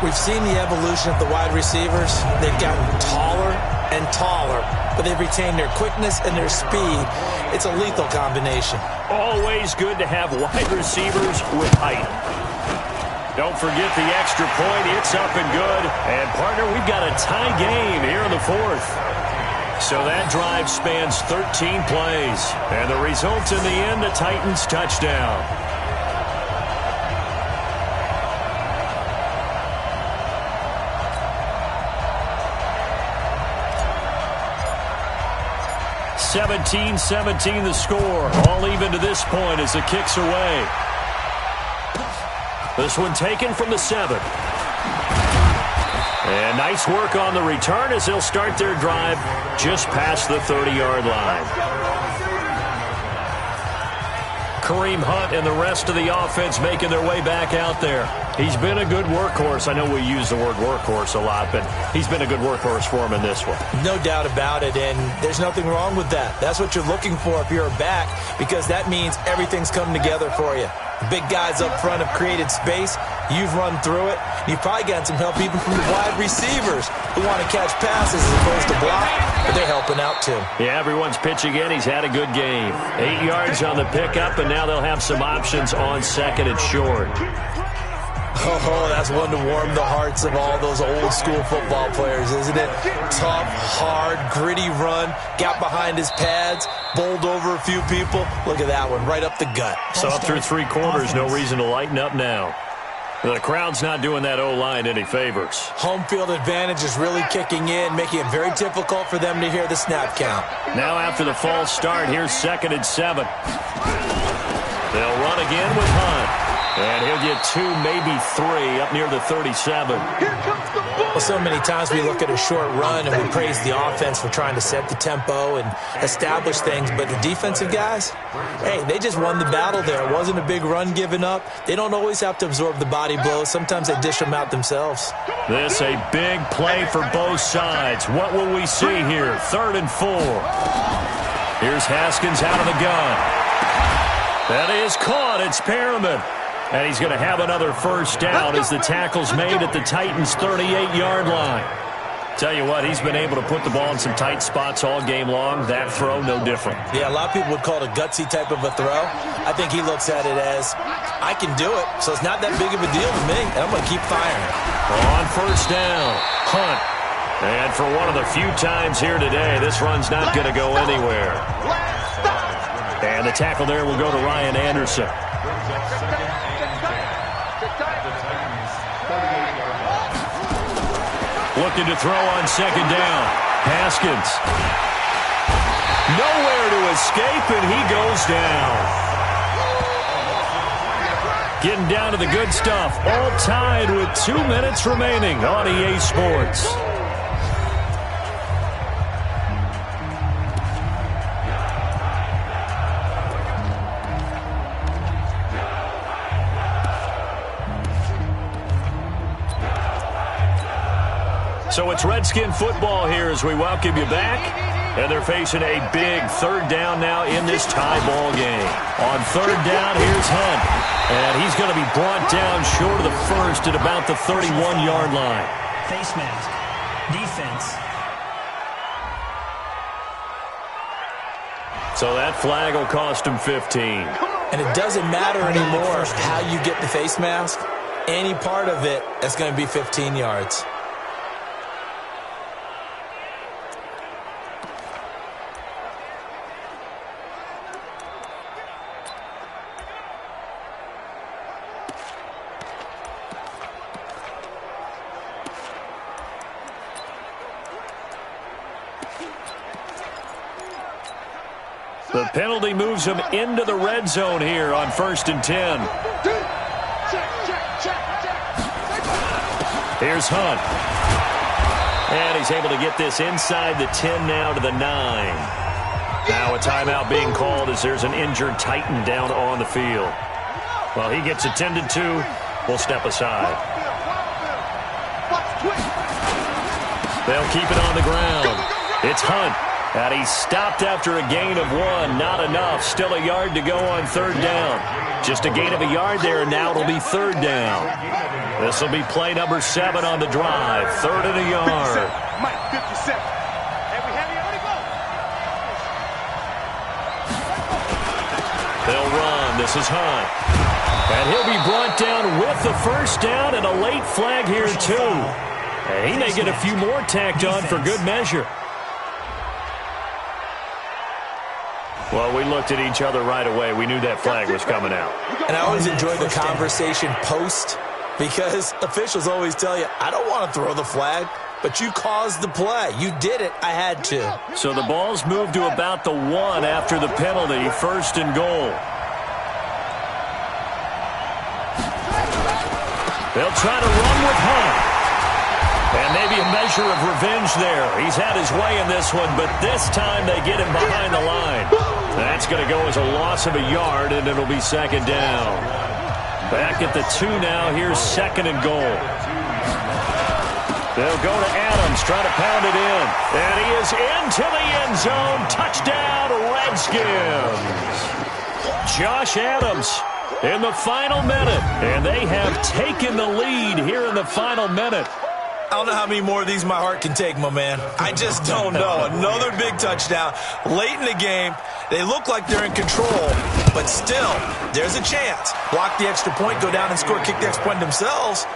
We've seen the evolution of the wide receivers. They've gotten taller and taller, but they've retained their quickness and their speed. It's a lethal combination. Always good to have wide receivers with height. Don't forget the extra point. It's up and good. And, partner, we've got a tie game here in the 4th. So that drive spans 13 plays. And the result in the end, the Titans touchdown. (17-17) the score. All even to this point as the kick's away. This one taken from the 7. And nice work on the return as they'll start their drive just past the 30-yard line. Kareem Hunt and the rest of the offense making their way back out there. He's been a good workhorse. I know we use the word workhorse a lot, but he's been a good workhorse for him in this one. No doubt about it, and there's nothing wrong with that. That's what you're looking for if you're a back, because that means everything's coming together for you. Big guys up front have created space. You've run through it. You've probably gotten some help even from the wide receivers who want to catch passes as opposed to block, but they're helping out too. Yeah, everyone's pitching in. He's had a good game. 8 yards on the pickup, and now they'll have some options on 2nd and short. Oh, that's one to warm the hearts of all those old school football players, isn't it? Tough, hard, gritty run, got behind his pads, bowled over a few people. Look at that one, right up the gut. So up through 3 quarters, no reason to lighten up now. The crowd's not doing that O-line any favors. Home field advantage is really kicking in, making it very difficult for them to hear the snap count. Now after the false start, here's 2nd and 7. They'll run again with Hunt. And he'll get 2, maybe 3, up near the 37. Well, so many times we look at a short run and we praise the offense for trying to set the tempo and establish things, but the defensive guys, hey, they just won the battle there. It wasn't a big run given up. They don't always have to absorb the body blows. Sometimes they dish them out themselves. This a big play for both sides. What will we see here? 3rd and 4. Here's Haskins out of the gun. That is caught. It's Perriman. And he's going to have another first down as the tackle's made at the Titans' 38-yard line. Tell you what, he's been able to put the ball in some tight spots all game long. That throw, no different. Yeah, a lot of people would call it a gutsy type of a throw. I think he looks at it as, I can do it, so it's not that big of a deal to me, and I'm going to keep firing. On first down, Hunt. And for one of the few times here today, this run's not going to go anywhere. And the tackle there will go to Ryan Anderson. Looking to throw on second down. Haskins. Nowhere to escape, and he goes down. Getting down to the good stuff. All tied with 2 minutes remaining on EA Sports. So it's Redskin football here as we welcome you back. And they're facing a big third down now in this tie ball game. On third down, here's Hunt. And he's going to be brought down short of the first at about the 31-yard line. Face mask. Defense. So that flag will cost him 15. And it doesn't matter anymore how you get the face mask. Any part of it is going to be 15 yards. The penalty moves him into the red zone here on 1st and 10. Here's Hunt. And he's able to get this inside the 10 now to the 9. Now a timeout being called as there's an injured Titan down on the field. Well, he gets attended to. We'll step aside. They'll keep it on the ground. It's Hunt. And he's stopped after a gain of 1. Not enough. Still a yard to go on third down. Just a gain of a yard there, and now it'll be third down. This will be play number 7 on the drive. 3rd and a yard. Mike, 57. Heavy, already go. They'll run. This is Hunt. And he'll be brought down with the first down and a late flag here, too. And he may get a few more tacked on for good measure. Well, we looked at each other right away. We knew that flag was coming out. And I always enjoy the conversation post because officials always tell you, I don't want to throw the flag, but you caused the play. You did it. I had to. So the ball's moved to about the 1 after the penalty, 1st and goal. They'll try to run with Hunt. And maybe a measure of revenge there. He's had his way in this one, but this time they get him behind the line. That's going to go as a loss of a yard, and it'll be second down. Back at the 2 now. Here's 2nd and goal. They'll go to Adams, try to pound it in. And he is into the end zone. Touchdown, Redskins. Josh Adams in the final minute. And they have taken the lead here in the final minute. I don't know how many more of these my heart can take, my man. I just don't know. Another big touchdown late in the game. They look like they're in control, but still, there's a chance. Block the extra point, go down and score, kick the extra point themselves.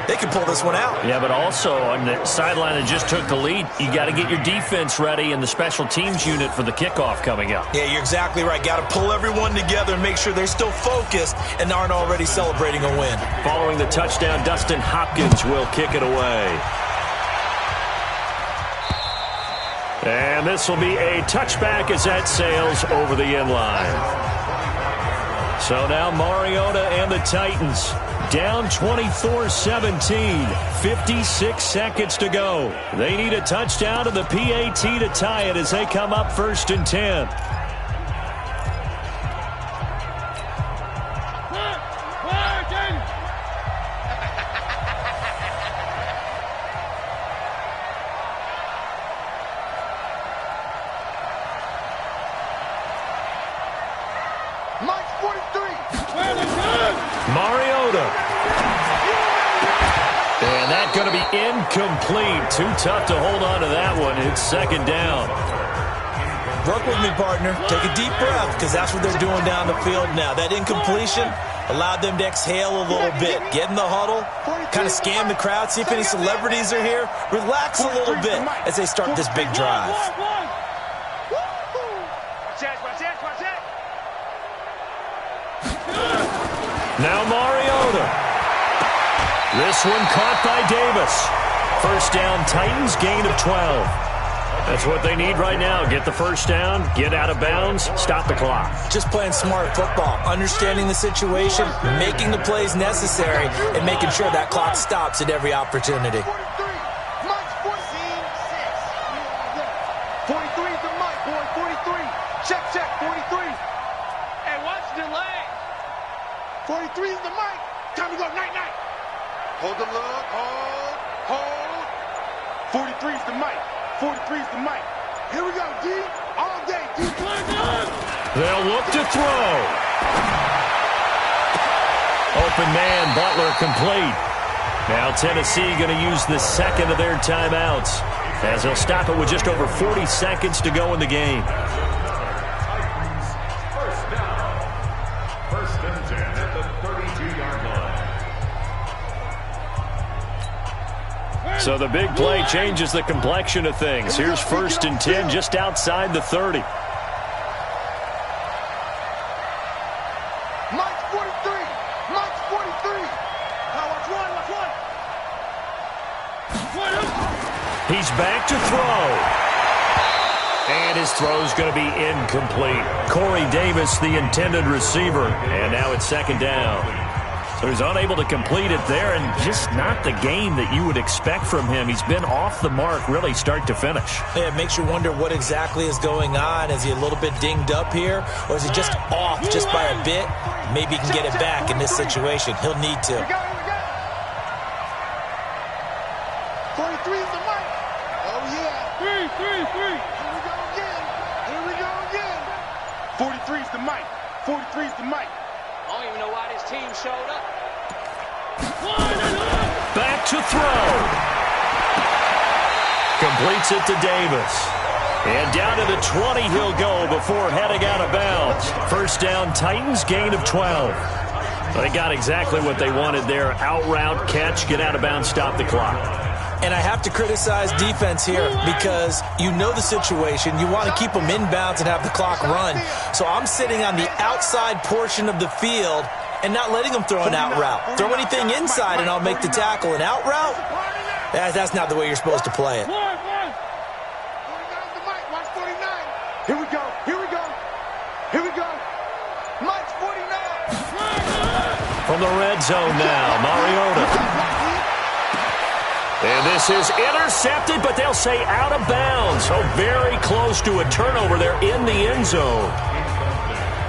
They can pull this one out. Yeah, but also on the sideline that just took the lead, you got to get your defense ready and the special teams unit for the kickoff coming up. Yeah, you're exactly right. Got to pull everyone together and make sure they're still focused and aren't already celebrating a win. Following the touchdown, Dustin Hopkins will kick it away. And this will be a touchback as that sails over the end line. So now Mariota and the Titans down 24-17, 56 seconds to go. They need a touchdown to the PAT to tie it as they come up 1st and 10. Mariota. And that's going to be Incomplete. Too tough to hold on to that one. It's second down. Work with me, partner. Take a deep breath, because that's what they're doing down the field now. That incompletion allowed them to exhale a little bit. Get in the huddle, kind of scan the crowd, see if any celebrities are here. Relax a little bit as they start this big drive. Now Mariota. This one caught by Davis. First down, Titans, gain of 12. That's what they need right now. Get the first down, get out of bounds, stop the clock. Just playing smart football, understanding the situation, making the plays necessary, and making sure that clock stops at every opportunity. 43 is the mic, boy. 43. Check, 43. Hey, watch the leg. 43 is the mic. Time to go, night. Hold the look, hold. 43 is the mic. 43 is the mic. Here we go, D. All day, D. They'll look to throw. Open man, Butler complete. Now Tennessee going to use the second of their timeouts, as they'll stop it with just over 40 seconds to go in the game. First down. First and 10 at the 32-yard line. So the big play changes the complexion of things. Here's first and 10 just outside the 30. Mike's 43. Mike's 43. Now watch one. He's back to throw. And his throw's going to be incomplete. Corey Davis, the intended receiver. And now it's second down. So he's unable to complete it there, and just not the game that you would expect from him. He's been off the mark really start to finish. Yeah, it makes you wonder what exactly is going on. Is he a little bit dinged up here, or is he just off just by a bit? Maybe he can get it back in this situation. He'll need to. 43 is the mic. Oh, yeah. 3. Here we go again. 43 is the mic. 43 is the mic. I don't even know why this team showed up. Back to throw. Completes it to Davis. And down to the 20 he'll go before heading out of bounds. First down, Titans, gain of 12. They got exactly what they wanted there. Out route, catch, get out of bounds, stop the clock. And I have to criticize defense here because you know the situation. You want to keep them inbounds and have the clock run. So I'm sitting on the outside portion of the field and not letting them throw an out route. Throw anything inside and I'll make the tackle. An out route? That's not the way you're supposed to play it. 49 is the mic. Watch 49. Here we go. Mike's 49. From the red zone now, Mariota. And this is intercepted, but they'll say out of bounds. So very close to a turnover there in the end zone.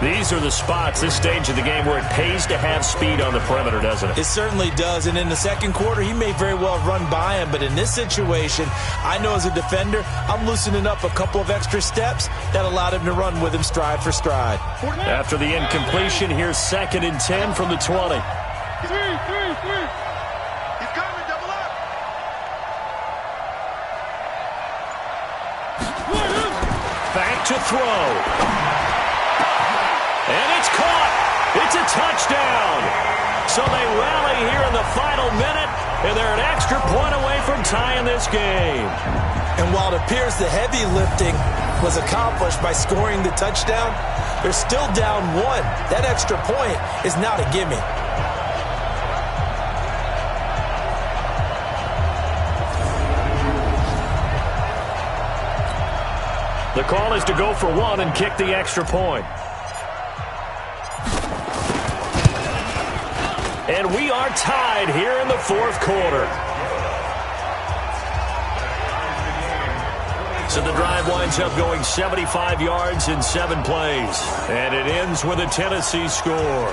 These are the spots, this stage of the game, where it pays to have speed on the perimeter, doesn't it? It certainly does. And in the second quarter, he may very well run by him. But in this situation, I know as a defender, I'm loosening up a couple of extra steps that allowed him to run with him stride for stride. After the incompletion, here's second and 10 from the 20. 3. He's coming, double up. Back to throw. And it's caught. It's a touchdown. So they rally here in the final minute, and they're an extra point away from tying this game. And while it appears the heavy lifting was accomplished by scoring the touchdown, they're still down one. That extra point is not a gimme. The call is to go for one and kick the extra point. And we are tied here in the fourth quarter. So the drive winds up going 75 yards in 7 plays. And it ends with a Tennessee score.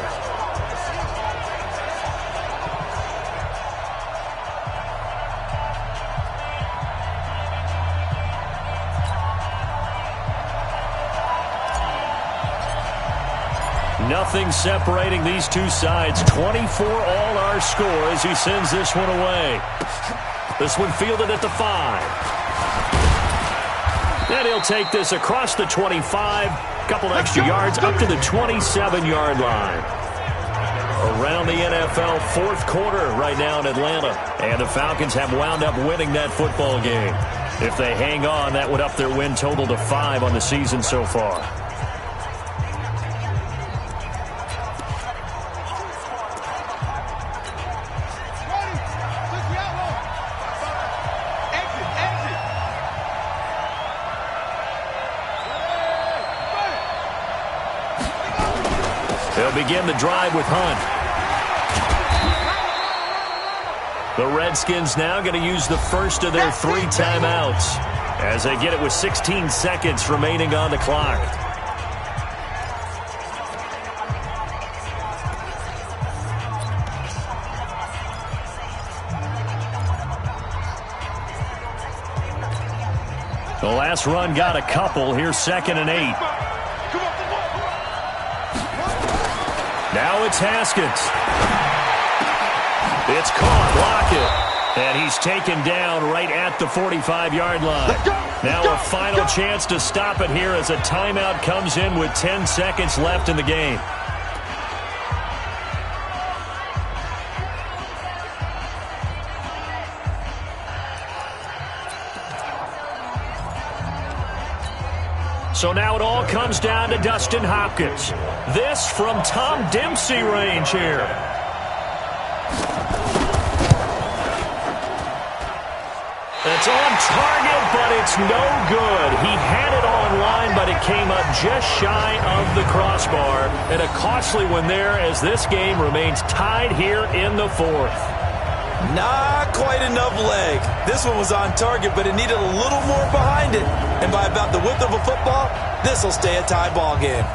Nothing separating these two sides. 24 all our score as he sends this one away. This one fielded at the 5. And he'll take this across the 25. Couple extra yards up to the 27-yard line. Around the NFL fourth quarter right now in Atlanta. And the Falcons have wound up winning that football game. If they hang on, that would up their win total to 5 on the season so far. They'll begin the drive with Hunt. The Redskins now going to use the first of their 3 timeouts as they get it with 16 seconds remaining on the clock. The last run got a couple. Here's 2nd and 8. Now it's Haskins. It's caught. Lockett. And he's taken down right at the 45-yard line. Now a final chance to stop it here as a timeout comes in with 10 seconds left in the game. So now it all comes down to Dustin Hopkins. This from Tom Dempsey range here. It's on target, but it's no good. He had it on line, but it came up just shy of the crossbar. And a costly one there as this game remains tied here in the fourth. Not quite enough leg. This one was on target, but it needed a little more behind it. And by about the width of a football, this will stay a tie ball game.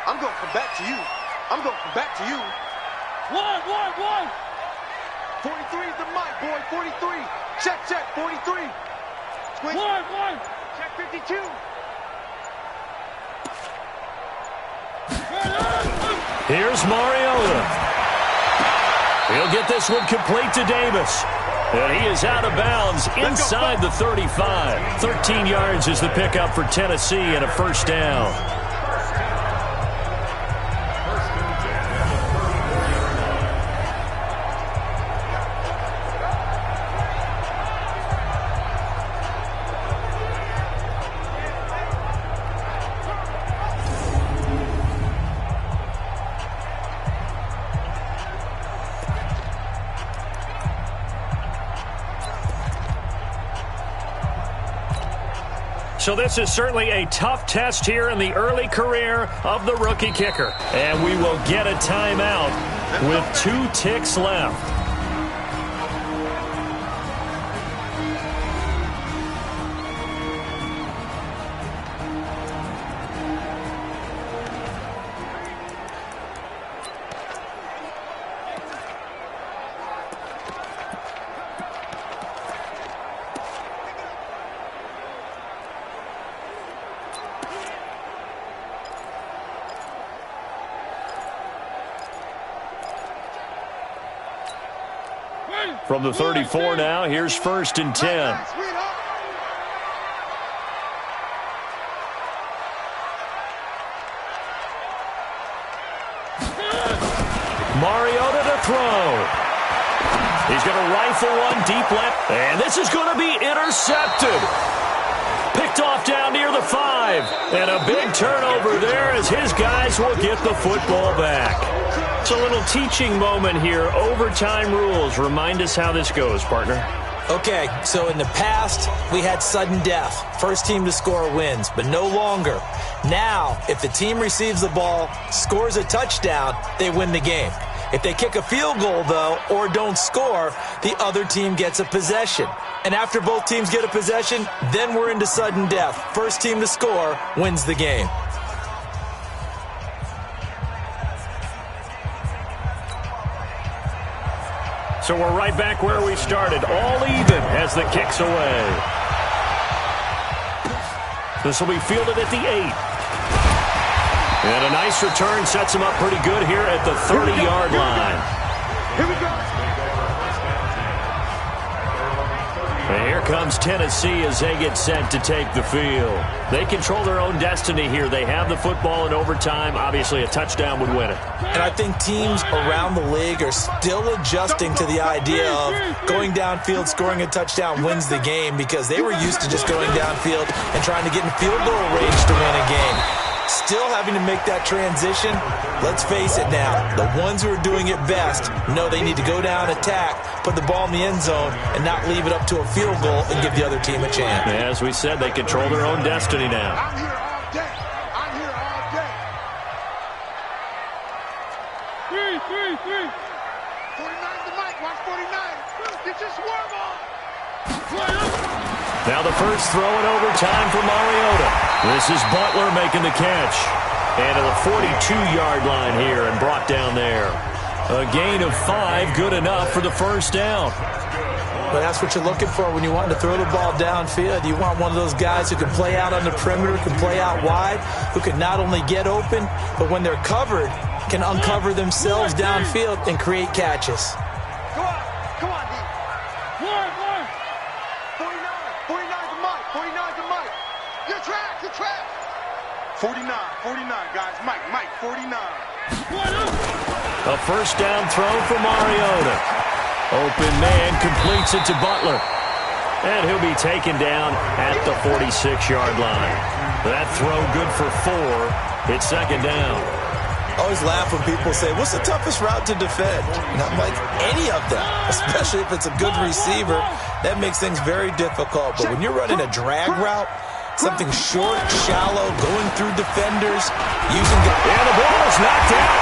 I'm going to come back to you. I'm going to come back to you. One. 43 is the mic, boy. 43. Check. 43. Squeeze. One. Check 52. Here's Mariota. He'll get this one complete to Davis. And he is out of bounds inside the 35. 13 yards is the pickup for Tennessee and a first down. So this is certainly a tough test here in the early career of the rookie kicker. And we will get a timeout with 2 ticks left. From the 34 now, here's 1st and 10. Mariota to throw. He's going to rifle one deep left, and this is going to be intercepted. Picked off down near the 5, and a big turnover there as his guys will get the football back. It's a little teaching moment here. Overtime rules. Remind us how this goes, partner. Okay, so in the past, we had sudden death. First team to score wins, but no longer. Now, if the team receives the ball, scores a touchdown, they win the game. If they kick a field goal, though, or don't score, the other team gets a possession. And after both teams get a possession, then we're into sudden death. First team to score wins the game. So we're right back where we started, all even as the kick's away. This will be fielded at the 8. And a nice return sets him up pretty good here at the 30-yard line. Here we go. And here comes Tennessee as they get set to take the field. They control their own destiny here. They have the football in overtime. Obviously, a touchdown would win it. And I think teams around the league are still adjusting to the idea of going downfield, scoring a touchdown wins the game, because they were used to just going downfield and trying to get in field goal range to win a game. Still having to make that transition. Let's face it now, the ones who are doing it best know they need to go down, attack, put the ball in the end zone, and not leave it up to a field goal and give the other team a chance. As we said, they control their own destiny now. I'm here all day. I'm here all day. 49 to Mike. Watch 49. Get your swerve on. Now the first throw in overtime for Mariota. This is Butler making the catch. And to the 42-yard line here and brought down there. A gain of 5, good enough for the first down. But that's what you're looking for when you want to throw the ball downfield. You want one of those guys who can play out on the perimeter, can play out wide, who can not only get open, but when they're covered, can uncover themselves downfield and create catches. Come on. Come on, D. 49 to Mike. 49 to Mike. Your track. 49, guys. Mike, 49. A first down throw for Mariota. Open man completes it to Butler. And he'll be taken down at the 46-yard line. That throw good for 4. It's second down. I always laugh when people say, what's the toughest route to defend? And I'm like, any of them, especially if it's a good receiver. That makes things very difficult. But when you're running a drag route, something short, shallow, going through defenders, using... And the ball is knocked out.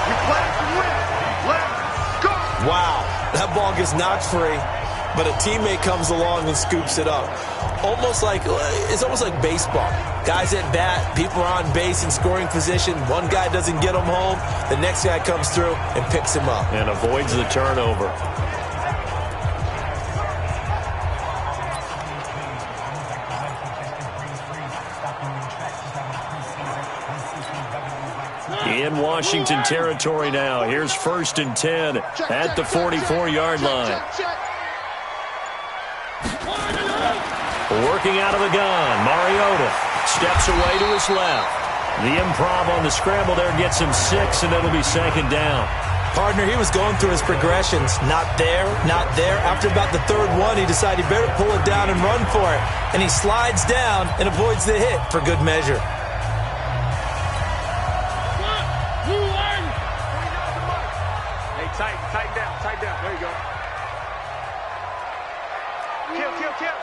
We play to win. Let's go. Wow, that ball gets knocked free, but a teammate comes along and scoops it up. It's almost like baseball. Guys at bat, people are on base in scoring position. One guy doesn't get him home. The next guy comes through and picks him up. And avoids the turnover. In Washington territory now. Here's 1st and 10 at the 44-yard line. Working out of the gun, Mariota steps away to his left. The improv on the scramble there gets him 6, and it'll be second down. Partner, he was going through his progressions. Not there, not there. After about the 3rd one, he decided he better pull it down and run for it. And he slides down and avoids the hit for good measure. Tight down. There you go. Kill.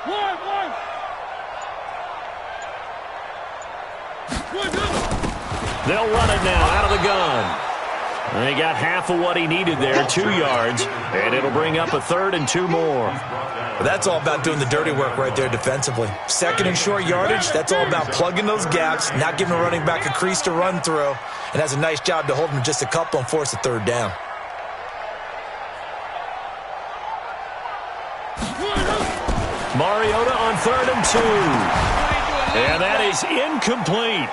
One. They'll run it now out of the gun. And they got half of what he needed there, 2 yards, and it'll bring up a 3rd and 2 more. Well, that's all about doing the dirty work right there defensively. 2nd and short yardage, that's all about plugging those gaps, not giving a running back a crease to run through, and has a nice job to hold him just a couple and force a 3rd down. Mariota on 3rd and 2. And that is incomplete.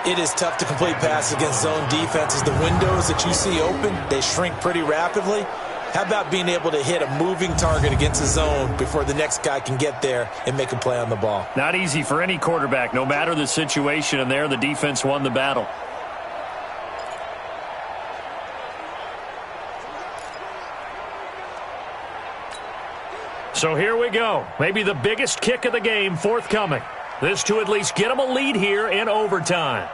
It is tough to complete passes against zone defenses. The windows that you see open, they shrink pretty rapidly. How about being able to hit a moving target against a zone before the next guy can get there and make a play on the ball? Not easy for any quarterback, no matter the situation, and there the defense won the battle. So here we go. Maybe the biggest kick of the game forthcoming. This to at least get them a lead here in overtime.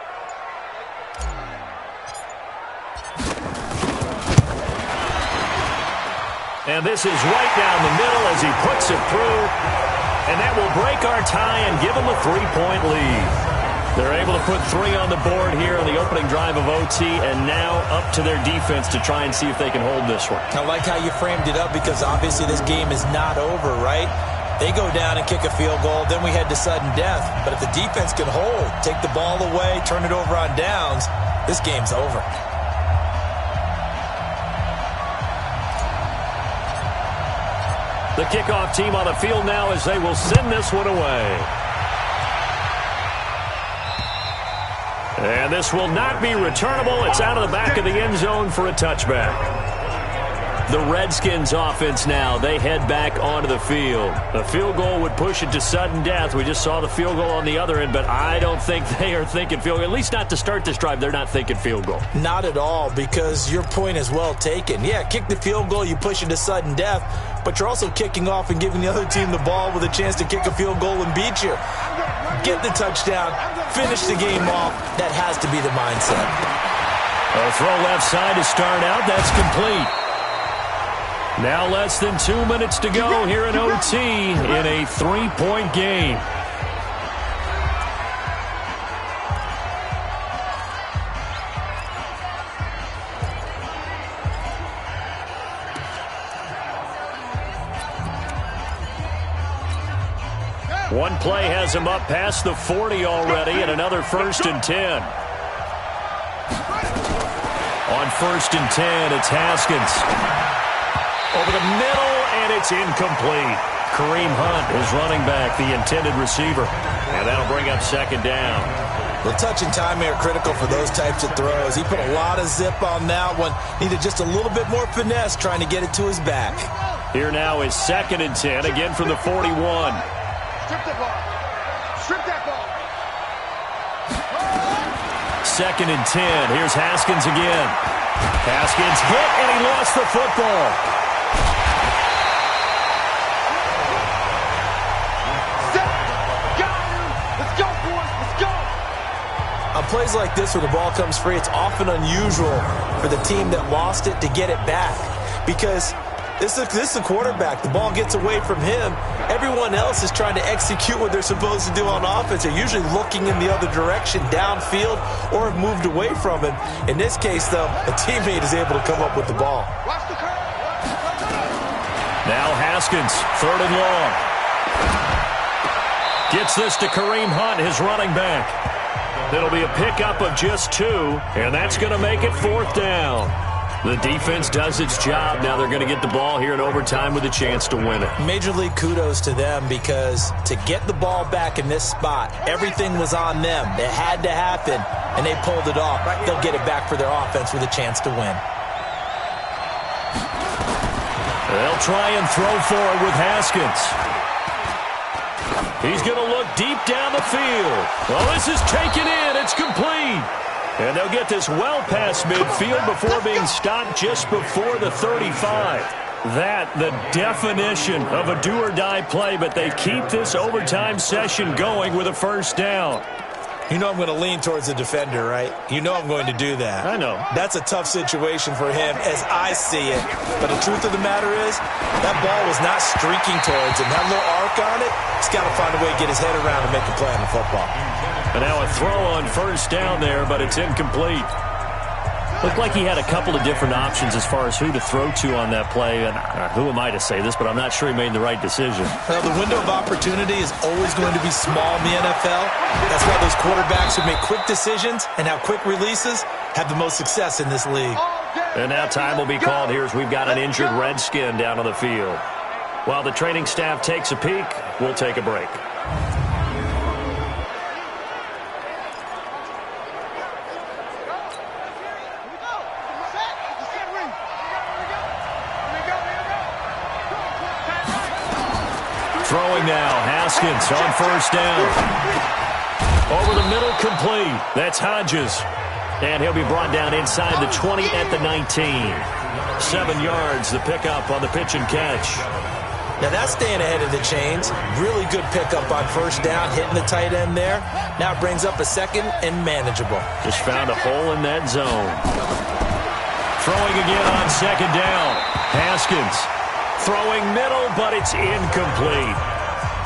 And this is right down the middle as he puts it through. And that will break our tie and give them a 3-point lead. They're able to put 3 on the board here on the opening drive of OT, and now up to their defense to try and see if they can hold this one. I like how you framed it up, because obviously this game is not over, right? They go down and kick a field goal, then we head to sudden death. But if the defense can hold, take the ball away, turn it over on downs, this game's over. The kickoff team on the field now as they will send this one away. And this will not be returnable. It's out of the back of the end zone for a touchback. The Redskins offense now, they head back onto the field. The field goal would push it to sudden death. We just saw the field goal on the other end, but I don't think they are thinking field goal. At least not to start this drive, they're not thinking field goal. Not at all, because your point is well taken. Yeah, kick the field goal, you push it to sudden death, but you're also kicking off and giving the other team the ball with a chance to kick a field goal and beat you. Get the touchdown, finish the game off. That has to be the mindset. A throw left side to start out. That's complete. Now less than 2 minutes to go here in OT in a 3-point game. One play has him up past the 40 already, and another 1st and 10. On 1st and 10, it's Haskins. Over the middle, and it's incomplete. Kareem Hunt is running back, the intended receiver. And that'll bring up 2nd down. The touch and time are critical for those types of throws. He put a lot of zip on that one. Needed just a little bit more finesse trying to get it to his back. Here now is 2nd and 10, again from the 41. Strip the ball. Strip that ball. 2nd and 10. Here's Haskins again. Haskins hit, and he lost the football. On plays like this where the ball comes free, it's often unusual for the team that lost it to get it back. Because this is the quarterback. The ball gets away from him. Everyone else is trying to execute what they're supposed to do on offense. They're usually looking in the other direction, downfield, or have moved away from him. In this case, though, a teammate is able to come up with the ball. Now Haskins, 3rd and long. Gets this to Kareem Hunt, his running back. It'll be a pickup of just 2, and that's going to make it 4th down. The defense does its job. Now they're going to get the ball here in overtime with a chance to win it. Major league kudos to them, because to get the ball back in this spot, everything was on them. It had to happen, and they pulled it off. They'll get it back for their offense with a chance to win. They'll try and throw for it with Haskins. He's going to look deep down the field. Well, this is taken in. It's complete. And they'll get this well past midfield before being stopped just before the 35. That, the definition of a do-or-die play, but they keep this overtime session going with a 1st down. You know I'm going to lean towards the defender, right? You know I'm going to do that. I know. That's a tough situation for him as I see it. But the truth of the matter is, that ball was not streaking towards him. That little arc on it, he's got to find a way to get his head around and make a play on the football. And now a throw on 1st down there, but it's incomplete. Looked like he had a couple of different options as far as who to throw to on that play. And who am I to say this, but I'm not sure he made the right decision. Well, the window of opportunity is always going to be small in the NFL. That's why those quarterbacks who make quick decisions and have quick releases have the most success in this league. And now time will be called here as we've got an injured Redskin down on the field. While the training staff takes a peek, we'll take a break. Throwing now, Haskins on 1st down. Over the middle, complete. That's Hodges. And he'll be brought down inside the 20 at the 19. 7 yards, the pickup on the pitch and catch. Now that's staying ahead of the chains. Really good pickup on 1st down, hitting the tight end there. Now it brings up a 2nd and manageable. Just found a hole in that zone. Throwing again on 2nd down. Haskins. Throwing middle, but it's incomplete.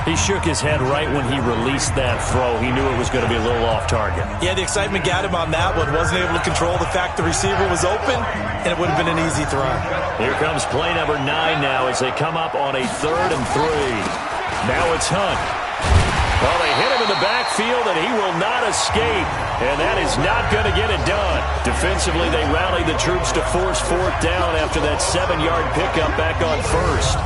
He shook his head right when he released that throw. He knew it was going to be a little off target. Yeah, the excitement got him on that one. Wasn't able to control the fact the receiver was open, and it would have been an easy throw. Here comes play number 9 now as they come up on a 3rd and 3. Now it's Hunt. Well, they hit him in the backfield, and he will not escape. And that is not going to get it done. Defensively, they rallied the troops to force fourth down after that 7-yard pickup back on first.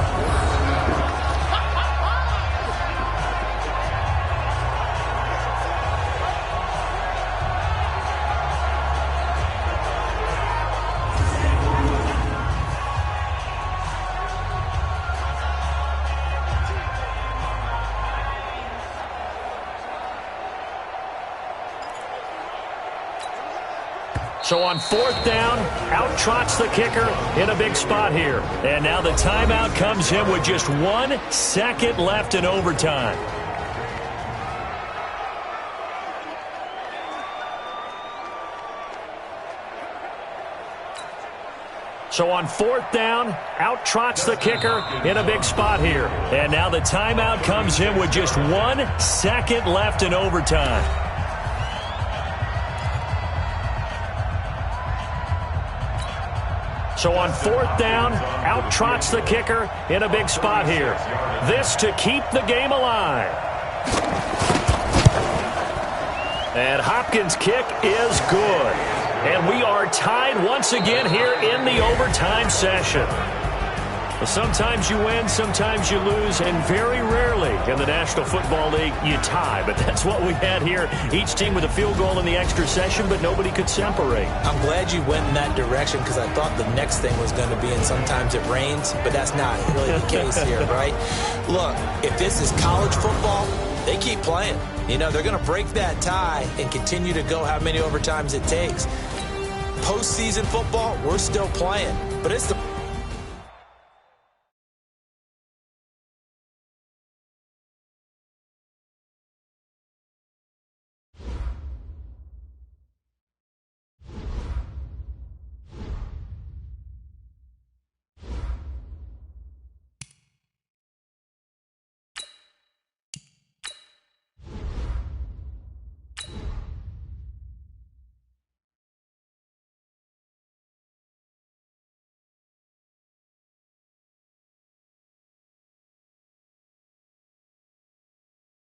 So on fourth down, out trots the kicker in a big spot here. And now the timeout comes in with just 1 second left in overtime. So on fourth down, out trots the kicker in a big spot here. And now the timeout comes in with just 1 second left in overtime. So on fourth down, out trots the kicker in a big spot here. This to keep the game alive. And Hopkins' kick is good. And we are tied once again here in the overtime session. Well, sometimes you win, sometimes you lose, and very rarely in the National Football League you tie. But that's what we had here. Each team with a field goal in the extra session, but nobody could separate. I'm glad you went in that direction because I thought the next thing was going to be, and sometimes it rains, but that's not really the case here, right? Look, if this is college football, they keep playing. You know, they're going to break that tie and continue to go how many overtimes it takes. Postseason football, we're still playing. But it's the